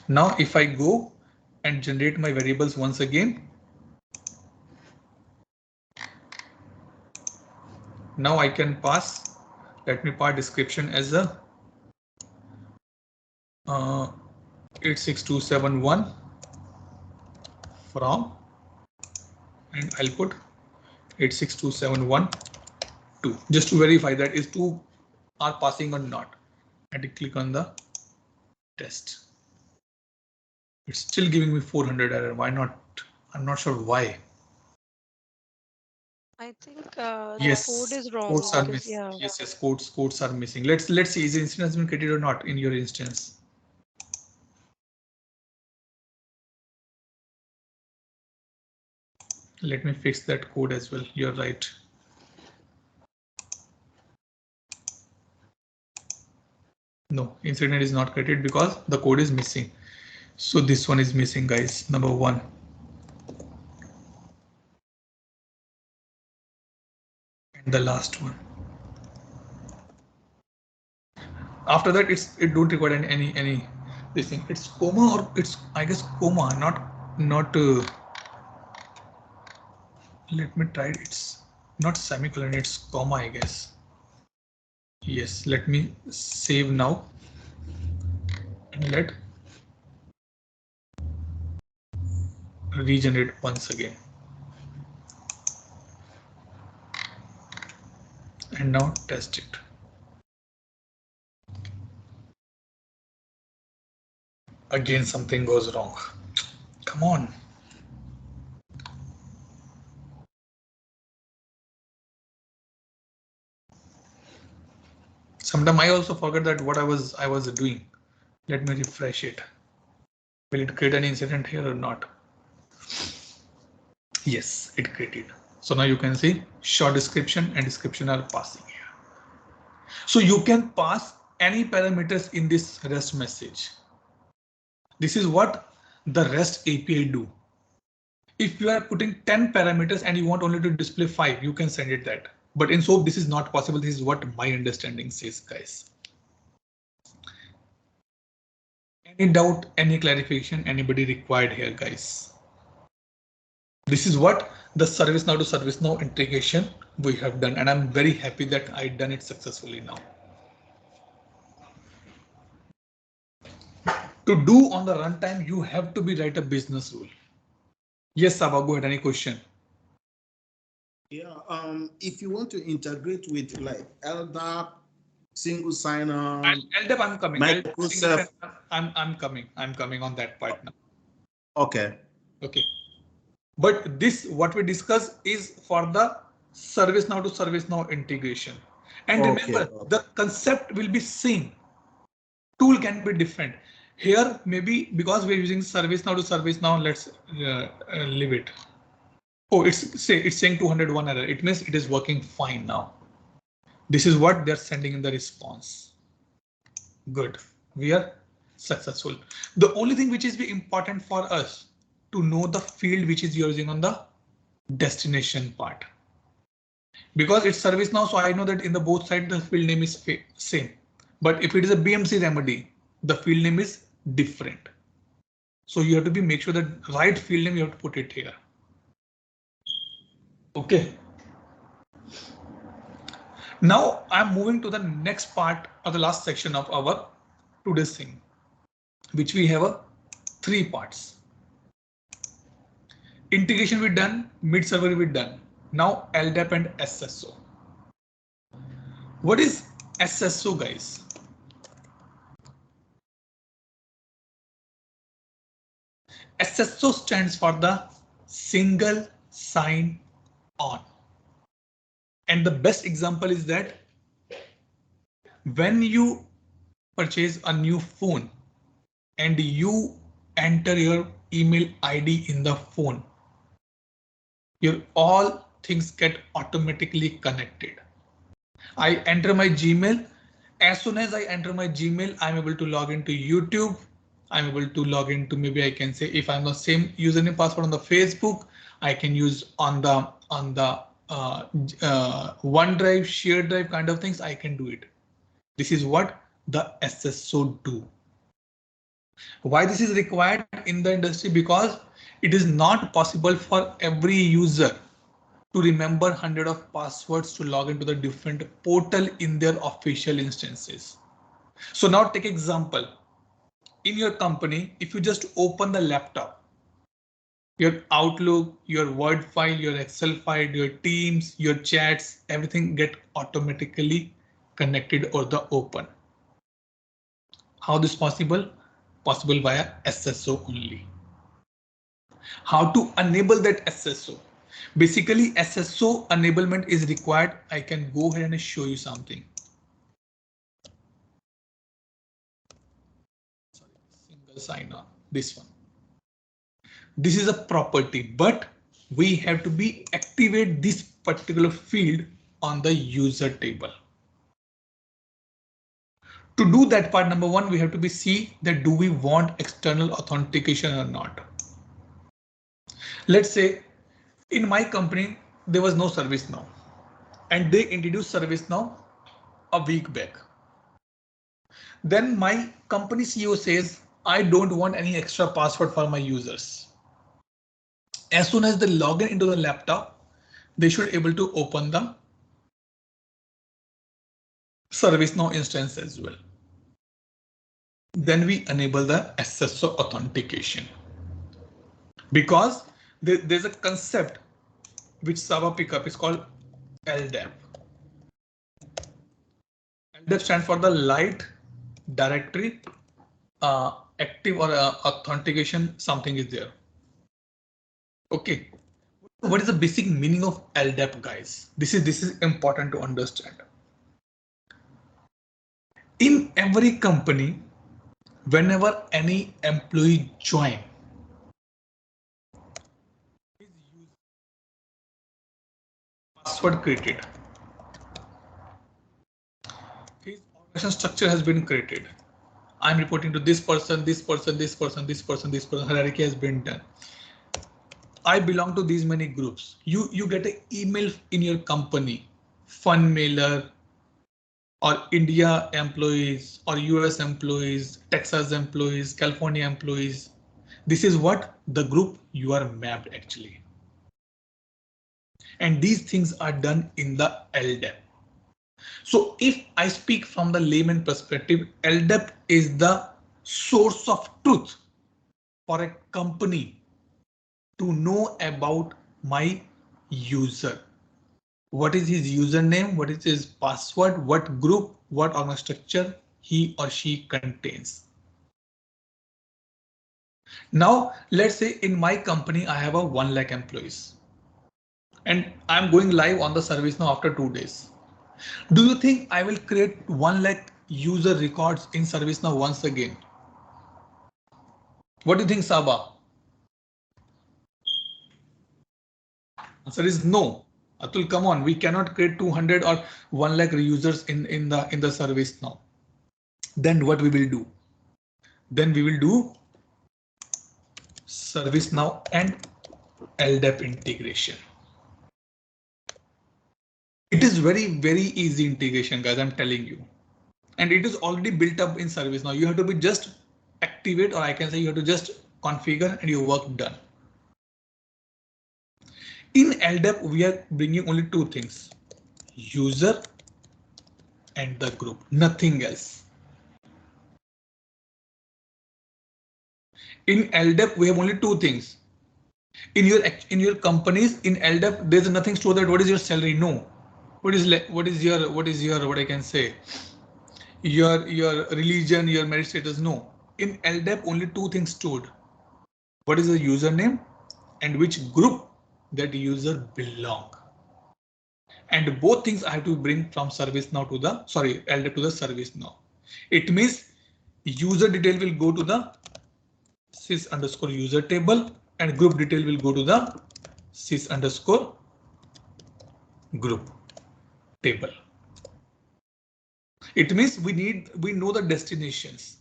Now, if I go and generate my variables once again, now I can pass, let me pass description as a 86271 from, and I'll put 86271.2 just to verify that is 2 are passing or not, and I click on the test. It's still giving me 400 error. Why not? I'm not sure why. I think the code Yes, is wrong codes are because missing. yeah. Yes, codes are missing. Let's see, is the instance has been created or not in your instance? Let me fix that code as well. You're right. No, incident is not created because the code is missing. So this one is missing, guys. Number 1. And the last one. After that, it don't require any this thing. It's comma, or it's, I guess, comma, not. Let me try it. It's not semicolon. It's comma, I guess. Yes. Let me save now and let regenerate once again. And now test it. Again, something goes wrong. Come on. Sometimes I also forget that what I was doing. Let me refresh it. Will it create an incident here or not? Yes, it created. So now you can see short description and description are passing here. So you can pass any parameters in this REST message. This is what the REST API do. If you are putting 10 parameters and you want only to display 5, you can send it that. But in SOAP, this is not possible. This is what my understanding says, guys. Any doubt, any clarification, anybody required here, guys? This is what the ServiceNow to ServiceNow integration we have done, and I'm very happy that I done it successfully now. To do on the runtime, you have to be write a business rule. Yes, Saba, go ahead. Any question? Yeah, if you want to integrate with like Ldap, single sign-on, Ldap, I'm coming. Microsoft. I'm coming. I'm coming on that part now. Okay. Okay. But this, what we discuss, is for the ServiceNow to ServiceNow integration. And remember, the concept will be same. Tool can be different. Here, maybe because we're using ServiceNow to ServiceNow, let's leave it. Oh, it's saying 201 error. It means it is working fine now. This is what they're sending in the response. Good. We are successful. The only thing which is important for us to know the field which is using on the destination part. Because it's ServiceNow, so I know that in the both sides the field name is same. But if it is a BMC remedy, the field name is different. So you have to make sure that right field name you have to put it here. Okay. Now I'm moving to the next part of the last section of our today's thing, which we have 3 parts. Integration we done, mid server we done. Now LDAP and SSO. What is SSO, guys? SSO stands for the single sign on. And the best example is that when you purchase a new phone and you enter your email ID in the phone, your all things get automatically connected. I enter my Gmail. As soon as I enter my Gmail, I'm able to log into YouTube. I'm able to log into, maybe I can say, if I'm the same username password on the Facebook, I can use on the OneDrive, shared drive kind of things. I can do it. This is what the SSO do. Why this is required in the industry? Because it is not possible for every user to remember 100 of passwords to log into the different portal in their official instances. So now take example. In your company, if you just open the laptop, your Outlook, your Word file, your Excel file, your Teams, your chats, everything get automatically connected or the open. How this possible? Possible via SSO only. How to enable that SSO? Basically, SSO enablement is required. I can go ahead and show you something. Sorry, single sign-on, this one. This is a property, but we have to be activate this particular field on the user table. To do that part, number one, we have to be see that do we want external authentication or not. Let's say in my company, there was no ServiceNow and they introduced ServiceNow a week back. Then my company CEO says, I don't want any extra password for my users. As soon as they log in into the laptop, they should able to open the ServiceNow instance as well. Then we enable the SSO authentication. Because there's a concept which Saba pick up, is called Ldap. Ldap stands for the light directory active or authentication, something is there. Okay. What is the basic meaning of Ldap, guys? This is important to understand. In every company, whenever any employee join, password created, his organization structure has been created. I'm reporting to this person, this person, this person, this person, this person. Hierarchy has been done. I belong to these many groups. You get an email in your company, fund mailer, or India employees, or US employees, Texas employees, California employees. This is what the group you are mapped actually. And these things are done in the Ldap. So if I speak from the layman perspective, Ldap is the source of truth for a company to know about my user. What is his username? What is his password? What group, what org structure he or she contains. Now, let's say in my company, I have a 1 lakh employees and I'm going live on the service now after 2 days. Do you think I will create 1 lakh user records in ServiceNow once again? What do you think, Saba? Answer is no. Atul, come on, we cannot create 200 or 1 lakh users in the service now. Then what we will do? Then we will do ServiceNow and Ldap integration. It is very easy integration, guys, I'm telling you. And it is already built up in ServiceNow. You have to be just activate, or I can say you have to just configure and your work done. In Ldap, we are bringing only two things, user and the group, nothing else. In Ldap, we have only two things, In your companies in Ldap, there's nothing stored that what is your salary. No. What I can say, your religion, your marriage status. No. In Ldap, only two things stored. What is the username and which group that user belong. And both things I have to bring from ServiceNow to the Ldap to the ServiceNow. It means user detail will go to the sys underscore user table and group detail will go to the sys underscore group table. It means we know the destinations,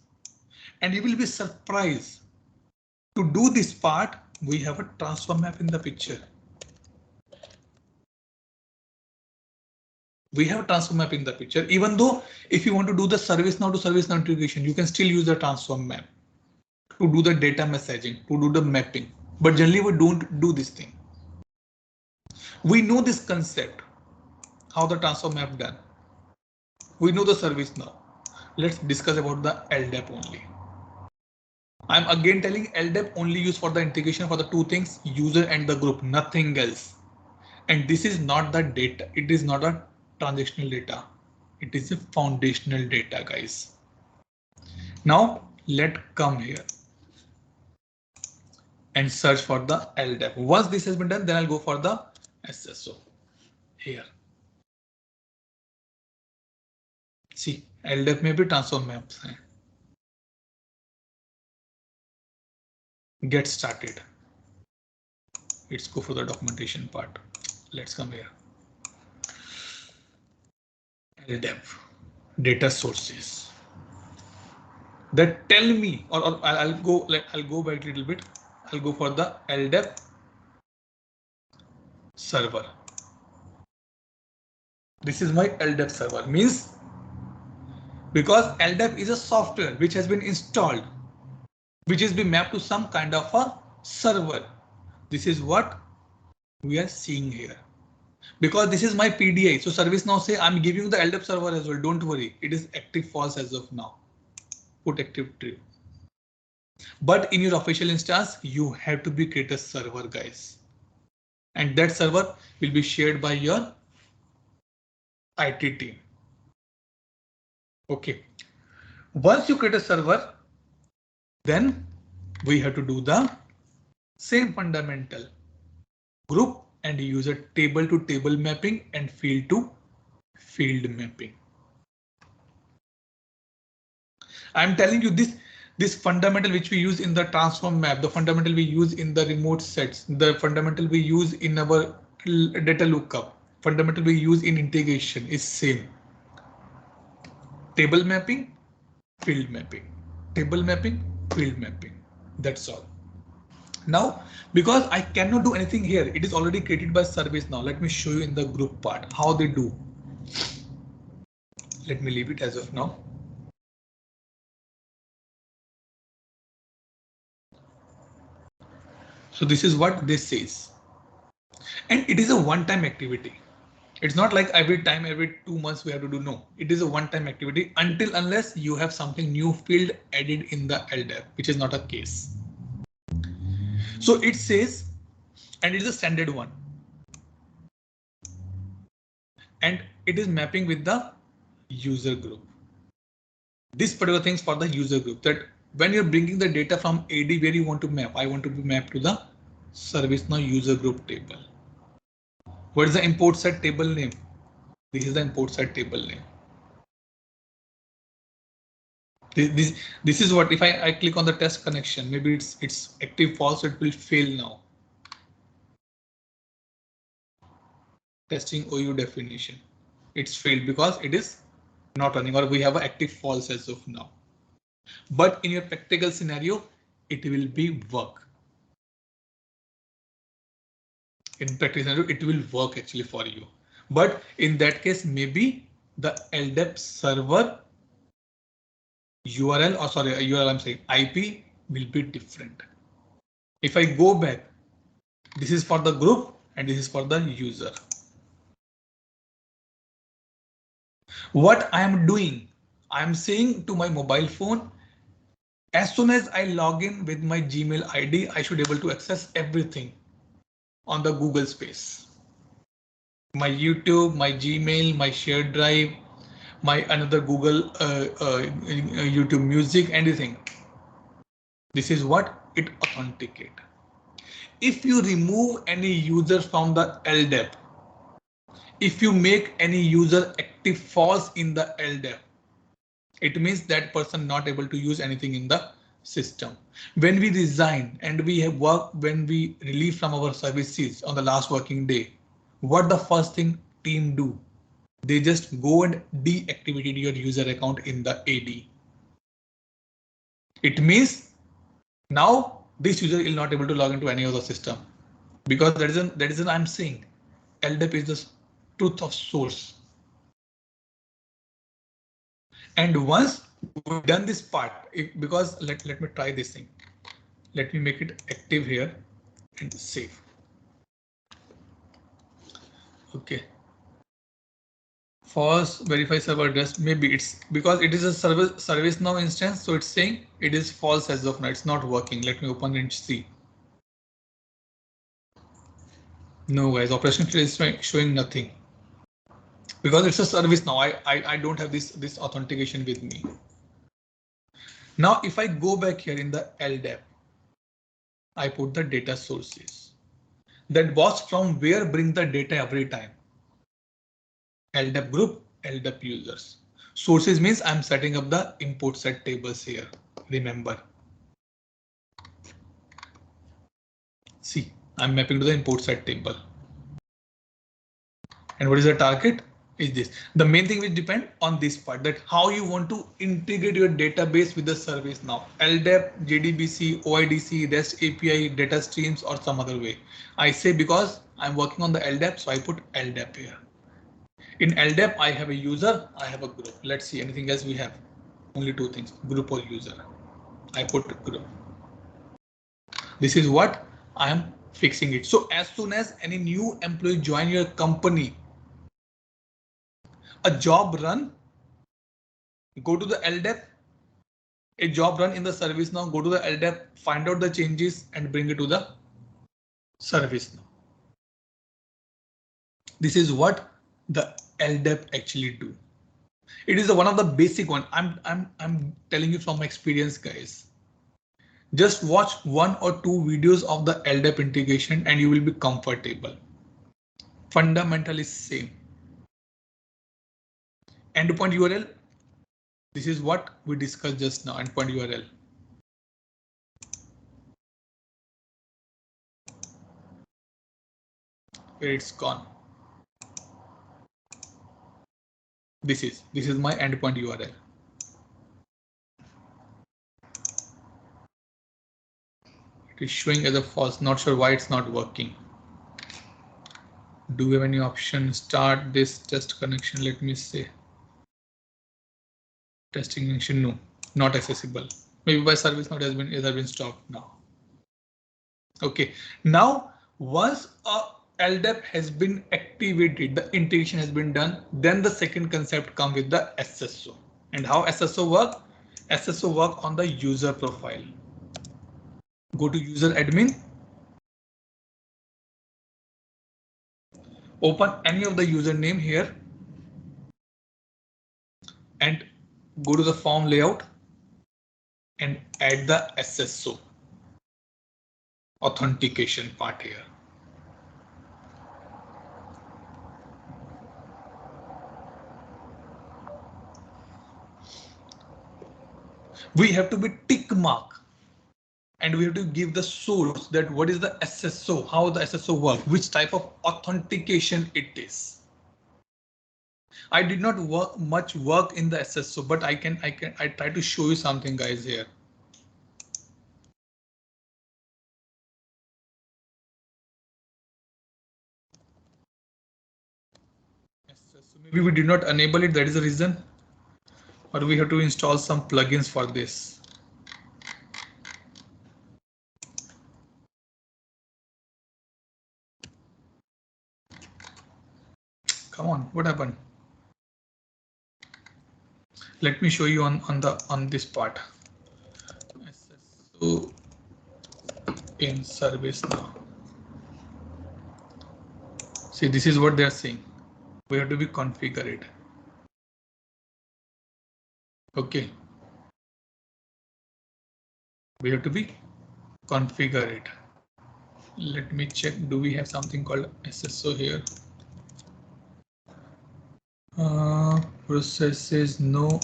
and you will be surprised. To do this part, we have a transfer map in the picture. We have a transform map in the picture. Even though if you want to do the ServiceNow to ServiceNow integration, you can still use the transform map to do the data messaging, to do the mapping. But generally we don't do this thing. We know this concept, how the transform map done. We know the ServiceNow. Let's discuss about the Ldap only. I'm again telling Ldap only used for the integration for the two things, user and the group, nothing else. And this is not the data. It is not a transactional data. It is a foundational data, guys. Now let's come here and search for the Ldap. Once this has been done, then I'll go for the SSO here. See, Ldap may be transform maps. Get started. Let's go for the documentation part. Let's come here. Ldap data sources that tell me, or I'll go back a little bit. I'll go for the Ldap server. This is my Ldap server, means because Ldap is a software which has been installed, which is being mapped to some kind of a server. This is what we are seeing here. Because this is my PDI, so ServiceNow say I'm giving the Ldap server as well. Don't worry, it is active false as of now. Put active true. But in your official instance, you have to be create a server, guys, and that server will be shared by your IT team. Okay. Once you create a server, then we have to do the same fundamental group and user table to table mapping and field to field mapping. I'm telling you this fundamental which we use in the transform map, the fundamental we use in the remote sets, the fundamental we use in our data lookup, fundamental we use in integration is same. Table mapping, field mapping, table mapping, field mapping. That's all. Now, because I cannot do anything here, it is already created by ServiceNow. Let me show you in the group part how they do. Let me leave it as of now. So this is what this says. And it is a one-time activity. It's not like every 2 months we have to do. No, it is a one-time activity unless you have something new field added in the Ldap, which is not a case. So it says, and it is a standard one. And it is mapping with the user group. This particular things for the user group, that when you're bringing the data from AD where you want to map, I want to be mapped to the ServiceNow user group table. What is the import set table name? This is the import set table name. This is what if I click on the test connection, maybe it's active false, it will fail now. Testing OU definition. It's failed because it is not running, or we have an active false as of now. But in your practical scenario, it will be work. In practical scenario, it will work actually for you. But in that case, maybe the Ldap server URL, or sorry, URL I'm saying IP will be different. If I go back, this is for the group and this is for the user. What I am doing, I am saying to my mobile phone, as soon as I log in with my Gmail ID, I should be able to access everything. on the Google space. My YouTube, my Gmail, my shared drive, my another Google YouTube Music, anything. This is what it authenticate. If you remove any user from the Ldap, if you make any user active false in the Ldap, it means that person not able to use anything in the system. When we resign and we have work, when we relieve from our services on the last working day, what the first thing team do? They just go and deactivate your user account in the AD. It means now this user is not able to log into any other system, because that is an I'm saying Ldap is the truth of source. And once we've done this part, because let me try this thing. Let me make it active here and save. Okay. First verify server address. Maybe it's because it is a ServiceNow instance, so it's saying it is false as of now. It's not working. Let me open and see. No guys, operation is showing nothing because it's a service now. I don't have this authentication with me. Now if I go back here in the Ldap, I put the data sources. That was from where bring the data every time. Ldap group, Ldap users. Sources means I'm setting up the import set tables here. Remember. See, I'm mapping to the import set table. And what is the target? Is this. The main thing will depend on this part, that how you want to integrate your database with the service now. Ldap, JDBC, OIDC, REST API, data streams, or some other way. I say because I'm working on the Ldap, so I put Ldap here. In Ldap, I have a user, I have a group. Let's see anything else we have. Only two things, group or user. I put group. This is what I am fixing it. So as soon as any new employee join your company, a job run, go to the Ldap, a job run in the ServiceNow, go to the Ldap, find out the changes and bring it to the ServiceNow. This is what the Ldap actually do. It is one of the basic one. I'm telling you from experience, guys. Just watch 1 or 2 videos of the Ldap integration and you will be comfortable. Fundamental is same. Endpoint URL. This is what we discussed just now. Endpoint URL. Where it's gone. This is my endpoint URL. It is showing as a false. Not sure why it's not working. Do we have any option? Start this test connection. Let me see. Testing connection. No, not accessible. Maybe by ServiceNow it has been stopped now. Okay. Now once a Ldap has been activated, the integration has been done, then the second concept comes with the SSO. And how SSO work? SSO work on the user profile. Go to user admin. Open any of the username here and go to the form layout and add the SSO authentication part here. We have to be tick mark and we have to give the source that what is the SSO, how the SSO work, which type of authentication it is. I did not much work in the SSO, but I try to show you something, guys, here. SSO, maybe we did not enable it, that is the reason. Or we have to install some plugins for this. Come on, what happened? Let me show you on this part. SSO in ServiceNow. See, this is what they are saying. We have to be configured. Okay. We have to be configured. Let me check. Do we have something called SSO here? Processes, no.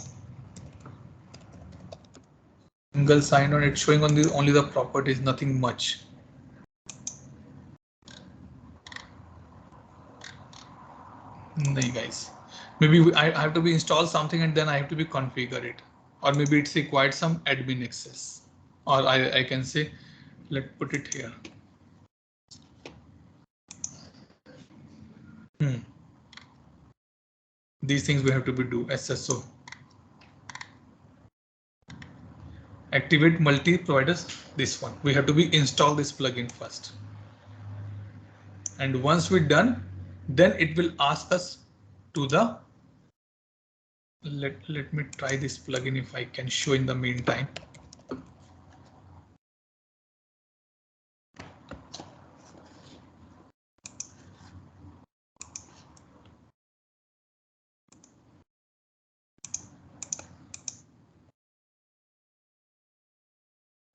Single sign on, it's showing on the only the properties, nothing much. No, guys. Maybe I have to be install something and then I have to be configure it, or maybe it's required some admin access, or I can say, let's put it here. These things we have to be do SSO. Activate multi providers. This one we have to be install this plugin first, and once we're done, then it will ask us to the let me try this plugin if I can show in the meantime.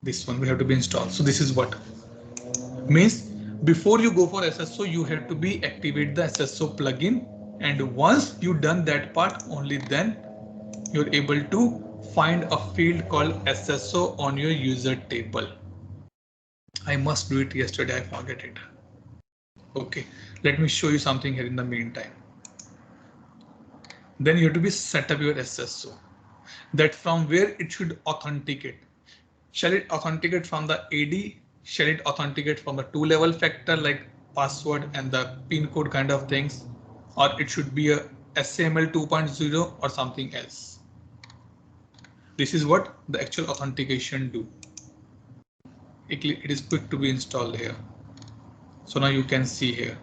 This one we have to be installed. So this is what means before you go for SSO, you have to be activate the SSO plugin, and once you done that part, only then you're able to find a field called SSO on your user table. I must do it yesterday, I forget it. Okay, let me show you something here in the meantime. Then you have to be set up your SSO, that from where it should authenticate. Shall it authenticate from the AD? Shall it authenticate from a 2-level factor like password and the pin code kind of things? Or it should be a SAML 2.0 or something else? This is what the actual authentication do. It is quick to be installed here. So now you can see here.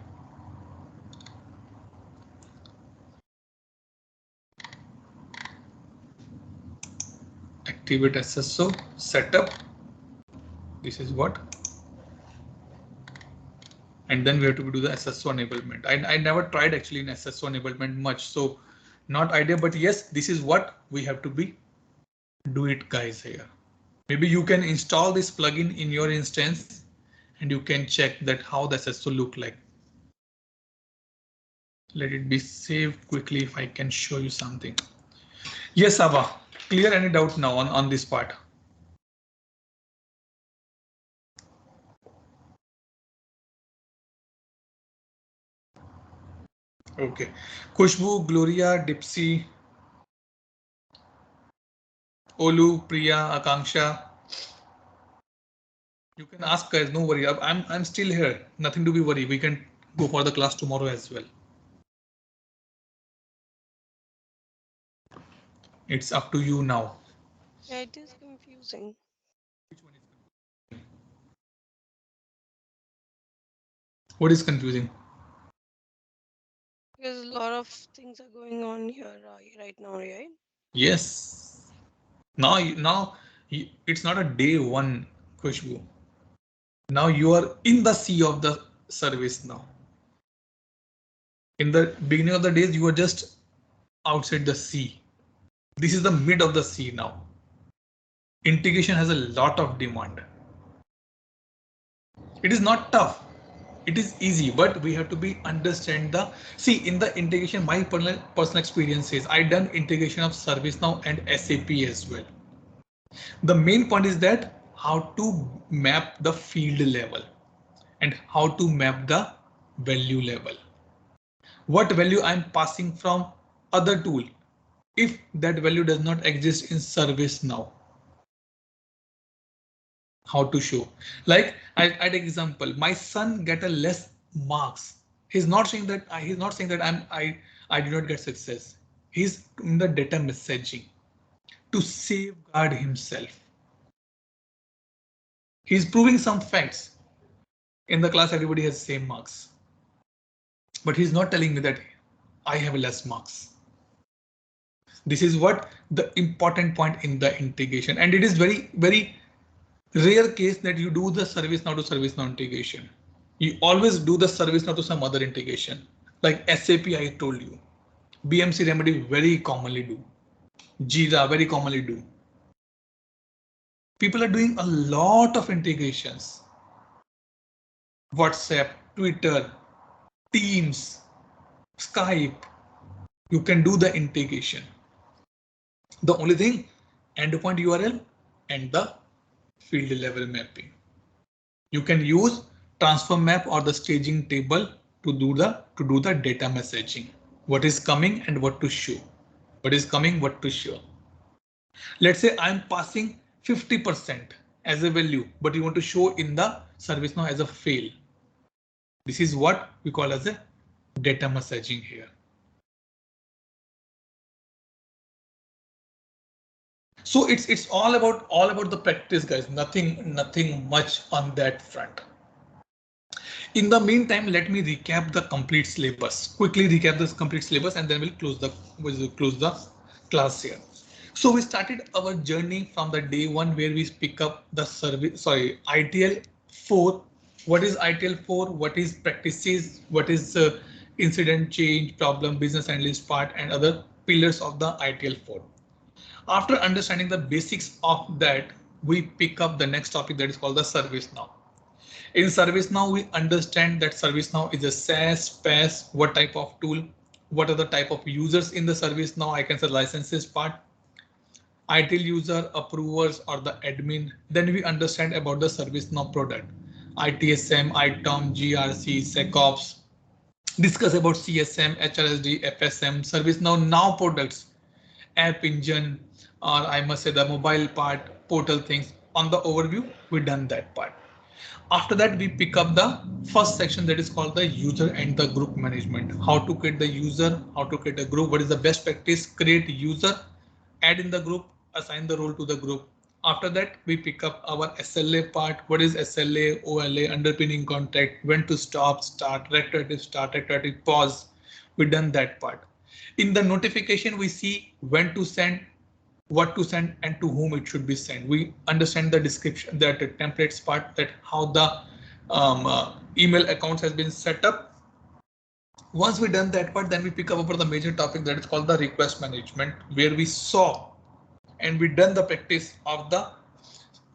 Activate SSO setup. This is what. And then we have to do the SSO enablement. I never tried actually in SSO enablement much, so not idea, but yes, this is what we have to be do it guys here. Maybe you can install this plugin in your instance and you can check that how the SSO look like. Let it be saved quickly if I can show you something. Yes, Ava, clear any doubt now on this part? Okay, Kushbu, Gloria, Dipsy, Olu, Priya, Akanksha. You can ask guys, no worry. I'm still here. Nothing to be worried. We can go for the class tomorrow as well. It's up to you now. Yeah, it is confusing. Which one is confusing? What is confusing? Because a lot of things are going on here right now, right? Yes. Now it's not a day one, Kushbu. Now you are in the sea of the service now. In the beginning of the days, you were just outside the sea. This is the mid of the sea now. Integration has a lot of demand. It is not tough. It is easy, but we have to be understand the see in the integration. My personal experience is I done integration of ServiceNow and SAP as well. The main point is that how to map the field level and how to map the value level. What value I'm passing from other tool if that value does not exist in ServiceNow. How to show, like I take example, my son get a less marks. He's not saying that I did not get success. He's in the data messaging to safeguard himself. He's proving some facts. In the class, everybody has same marks, but he's not telling me that I have less marks. This is what the important point in the integration, and it is very rare case that you do the ServiceNow to ServiceNow integration. You always do the ServiceNow to some other integration, like SAP I told you. BMC Remedy very commonly do. Jira very commonly do. People are doing a lot of integrations. WhatsApp, Twitter, Teams, Skype. You can do the integration. The only thing, endpoint URL and the field level mapping. You can use transfer map or the staging table to do the data messaging. What is coming and what to show. What is coming, what to show. Let's say I'm passing 50% as a value, but you want to show in the ServiceNow as a fail. This is what we call as a data messaging here. So it's all about the practice, guys. Nothing much on that front. In the meantime, let me recap the complete syllabus. Quickly recap this complete syllabus, and then we'll close the class here. So we started our journey from the day one where we pick up the ITL 4. What is ITL 4? What is practices? What is incident change, problem, business analyst part, and other pillars of the ITL 4. After understanding the basics of that, we pick up the next topic that is called the ServiceNow. In ServiceNow, we understand that ServiceNow is a SaaS, PaaS, what type of tool, what are the type of users in the ServiceNow. I can say licenses part, ITIL user, approvers, or the admin. Then we understand about the ServiceNow product, ITSM, ITOM, GRC, SecOps. Discuss about CSM, HRSD, FSM, ServiceNow now products, App Engine, or I must say the mobile part, portal things. On the overview, we done that part. After that, we pick up the first section that is called the user and the group management. How to create the user, how to create a group, what is the best practice, create user, add in the group, assign the role to the group. After that, we pick up our SLA part. What is SLA, OLA, underpinning contract, when to stop, start, retroactive, pause. We done that part. In the notification, we see when to send, what to send, and to whom it should be sent. We understand the description, that the templates part, that how the email accounts has been set up. Once we done that part, then we pick up about the major topic that is called the request management, where we saw and we done the practice of the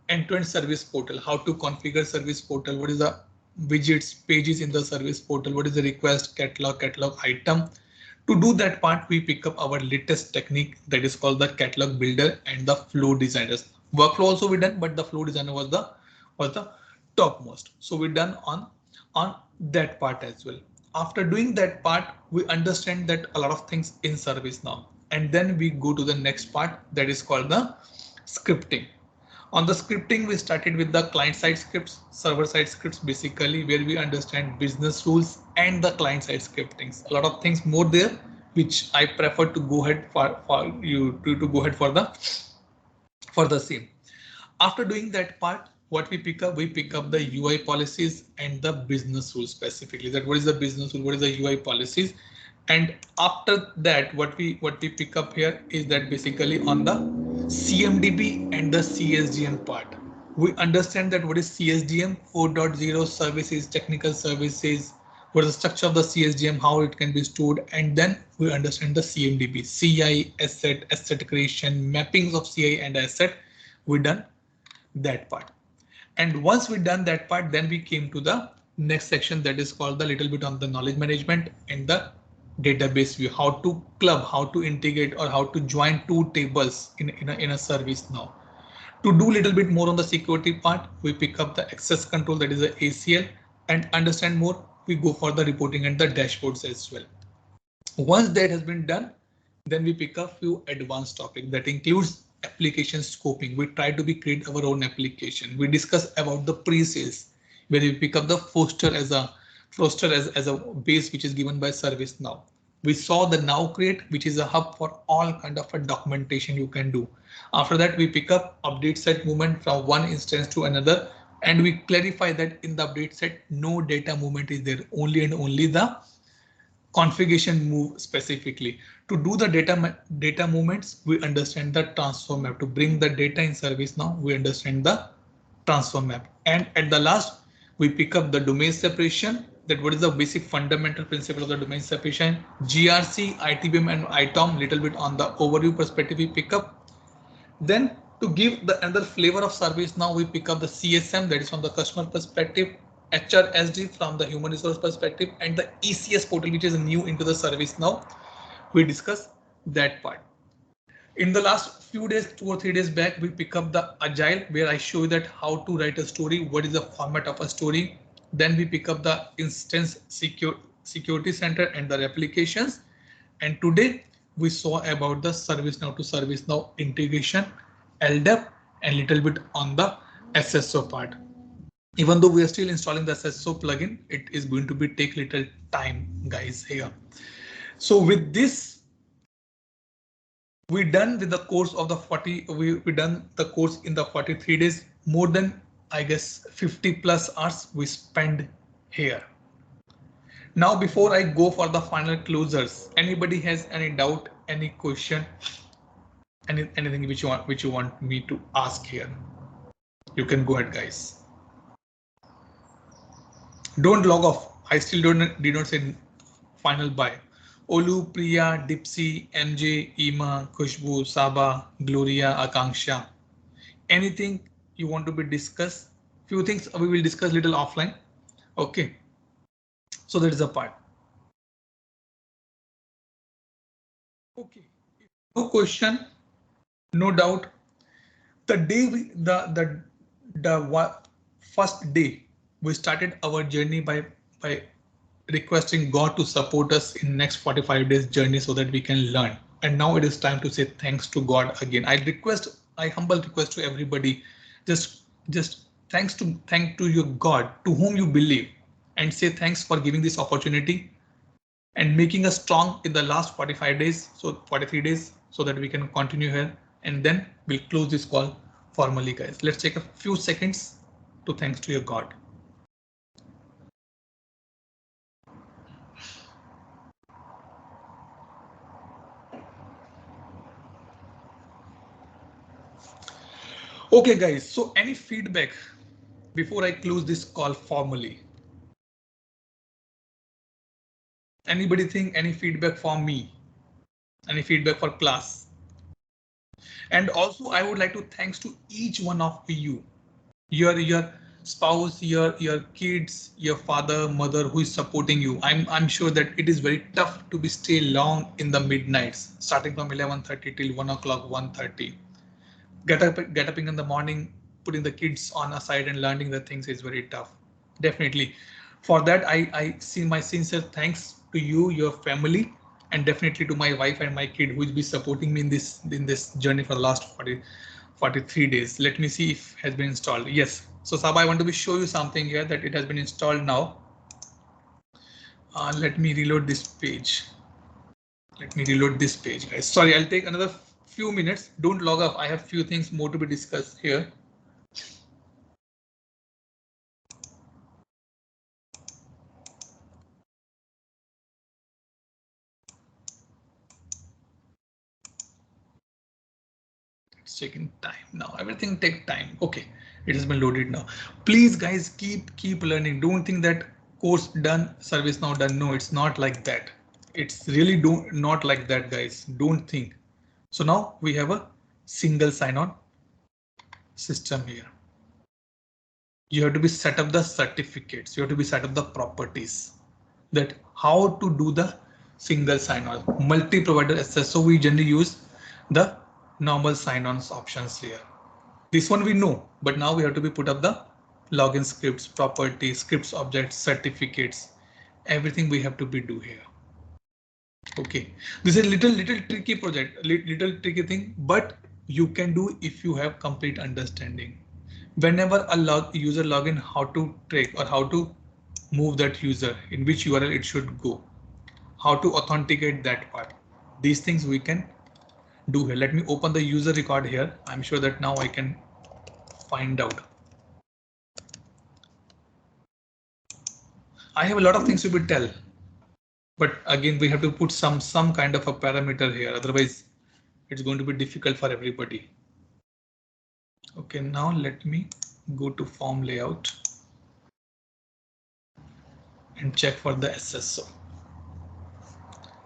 end-to-end service portal, how to configure service portal, what is the widgets, pages in the service portal, what is the request, catalog item. To do that part, we pick up our latest technique that is called the catalog builder and the flow designers. Workflow also we done, but the flow designer was the topmost. So we done on that part as well. After doing that part, we understand that a lot of things in ServiceNow, and then we go to the next part that is called the scripting. On the scripting, we started with the client-side scripts, server-side scripts, basically where we understand business rules and the client-side scriptings. A lot of things more there, which I prefer to go ahead for you to go ahead for the same. After doing that part, what we pick up the UI policies and the business rules specifically. That what is the business rule, what is the UI policies, and after that, what we pick up here is that basically on the CMDB and the CSDM part. We understand that what is CSDM 4.0 services, technical services, what is the structure of the CSDM, how it can be stored, and then we understand the CMDB, CI, asset creation, mappings of CI and asset. We done that part. And once we done that part, then we came to the next section that is called the little bit on the knowledge management and the database view, how to club, how to integrate, or how to join two tables in a service now. To do a little bit more on the security part, we pick up the access control, that is the ACL, and understand more, we go for the reporting and the dashboards as well. Once that has been done, then we pick up few advanced topics that includes application scoping. We try to create our own application. We discuss about the pre-sales, where we pick up the Foster as a base which is given by ServiceNow. We saw the Now Create, which is a hub for all kind of a documentation you can do. After that, we pick up update set movement from one instance to another, and we clarify that in the update set, no data movement is there, only and only the configuration move specifically. To do the data movements, we understand the transfer map. To bring the data in ServiceNow, we understand the transfer map. And at the last, we pick up the domain separation, that what is the basic fundamental principle of the domain separation, GRC, ITBM and ITOM, little bit on the overview perspective we pick up. Then to give the another flavor of service, now we pick up the CSM, that is from the customer perspective, HRSD from the human resource perspective, and the ECS portal, which is new into the service now. We discuss that part. In the last few days, 2 or 3 days back, we pick up the agile, where I show you that how to write a story, what is the format of a story. Then we pick up the instance security center and the replications. And today we saw about the ServiceNow to ServiceNow integration, Ldap, and little bit on the SSO part. Even though we are still installing the SSO plugin, it is going to be take little time, guys, here. So with this, we done with the course of the 40, we done the course in the 43 days, more than I guess 50 plus hours we spend here. Now before I go for the final closers, anybody has any doubt, any question, anything which you want me to ask here? You can go ahead, guys. Don't log off. I still did not say final bye. Olu, Priya, Dipsy, MJ, Ima, Khushbu, Saba, Gloria, Akanksha. Anything you want to be discussed? Few things we will discuss little offline. Okay. So that is a part. Okay. No question, no doubt. The day the first day we started our journey by requesting God to support us in next 45 days journey so that we can learn. And now it is time to say thanks to God again. I humble request to everybody, just thank to your God to whom you believe, and say thanks for giving this opportunity and making us strong in the last 45 days, so 43 days, so that we can continue here. And then we'll close this call formally, guys. Let's take a few seconds to thanks to your God. Okay, guys, so any feedback before I close this call formally? Anybody think any feedback for me? Any feedback for class? And also I would like to thanks to each one of you, your spouse, your kids, your father, mother who is supporting you. I'm sure that it is very tough to be stay long in the midnights, starting from 11:30 till 1 o'clock, 1:30. Get up in the morning, putting the kids on a side and learning the things is very tough. Definitely. For that, I see my sincere thanks to you, your family, and definitely to my wife and my kid who will be supporting me in this journey for the last 43 days. Let me see if it has been installed. Yes. So Saba, I want to show you something here that it has been installed now. Let me reload this page. Let me reload this page, guys. Sorry, I'll take another few minutes. Don't log off. I have few things more to be discussed here. It's taking time now. Everything take time. Okay, it has been loaded now. Please, guys, keep learning. Don't think that course done, service now done. No, it's not like that. It's really not like that, guys. Don't think. So now we have a single sign-on system here. You have to be set up the certificates. You have to be set up the properties, that how to do the single sign-on, multi-provider access. So we generally use the normal sign-ons options here. This one we know, but now we have to be put up the login scripts, properties, scripts, objects, certificates, everything we have to be do here. Okay, this is a little tricky project, little tricky thing, but you can do if you have complete understanding. Whenever a user login, how to track or how to move that user, in which URL it should go, how to authenticate that part. These things we can do here. Let me open the user record here. I'm sure that now I can find out. I have a lot of things to be tell, but again we have to put some kind of a parameter here. Otherwise, it's going to be difficult for everybody. Okay, now let me go to form layout. and check for the SSO.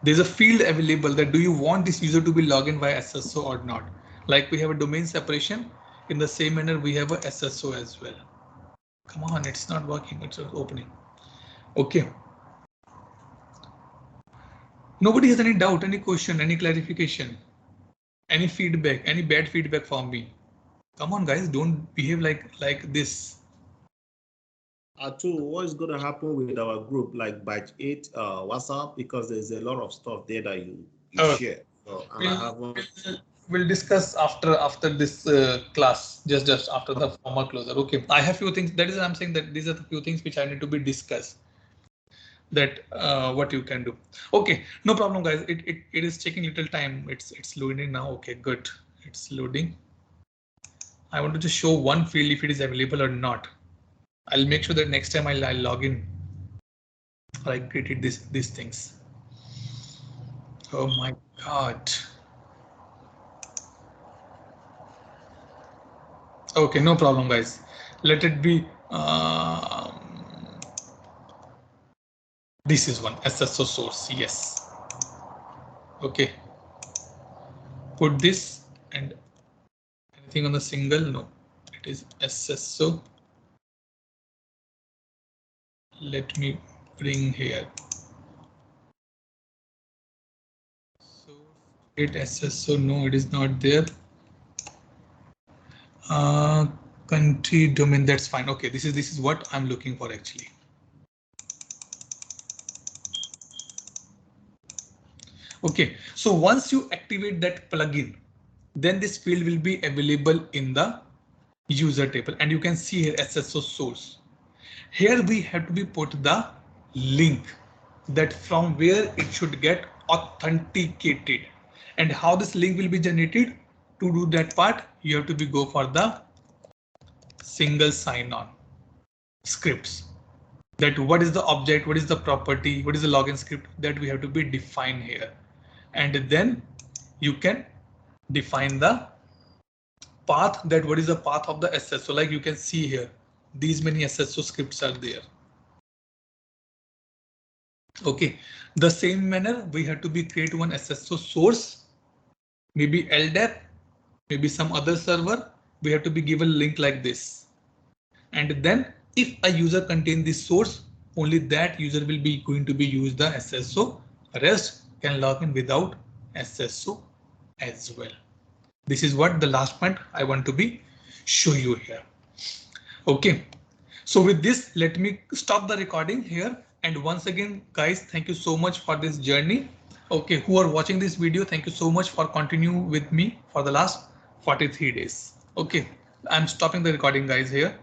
There's a field available that do you want this user to be logged in via SSO or not? Like we have a domain separation, in the same manner we have a SSO as well. Come on, it's not working, it's not opening. Okay. Nobody has any doubt, any question, any clarification, any feedback, any bad feedback from me? Come on guys, don't behave like this. Arturo, what is going to happen with our group like batch 8 WhatsApp, because there's a lot of stuff there that you share. So, and I haven't. We'll discuss after this class, just after the formal closure. Okay, I have few things. That is, I'm saying that these are the few things which I need to be discussed. That what you can do. Okay, no problem, guys. It is taking little time. It's loading now. Okay, good. It's loading. I want to just show one field if it is available or not. I'll make sure that next time I'll log in. I created these things. Oh my God. Okay, no problem, guys. Let it be. This is one SSO source. Yes. Okay. Put this and anything on the single. No, it is SSO. Let me bring here. So it SSO. No, it is not there. Country domain. That's fine. Okay, this is what I'm looking for actually. Okay, so once you activate that plugin, then this field will be available in the user table, and you can see here SSO source. Here we have to be put the link that from where it should get authenticated, and how this link will be generated. To do that part, you have to be go for the single sign-on scripts. That what is the object, what is the property, what is the login script that we have to be defined here, and then you can define the path, that what is the path of the SSO. Like you can see here, these many SSO scripts are there. Okay, the same manner we have to be create one SSO source, maybe Ldap, maybe some other server. We have to be given a link like this, and then if a user contain this source, only that user will be going to be use the SSO. Rest can log in without SSO as well. This is what the last point I want to be show you here. Okay, so with this, let me stop the recording here. And once again, guys, thank you so much for this journey. Okay, who are watching this video, thank you so much for continue with me for the last 43 days. Okay, I'm stopping the recording, guys, here.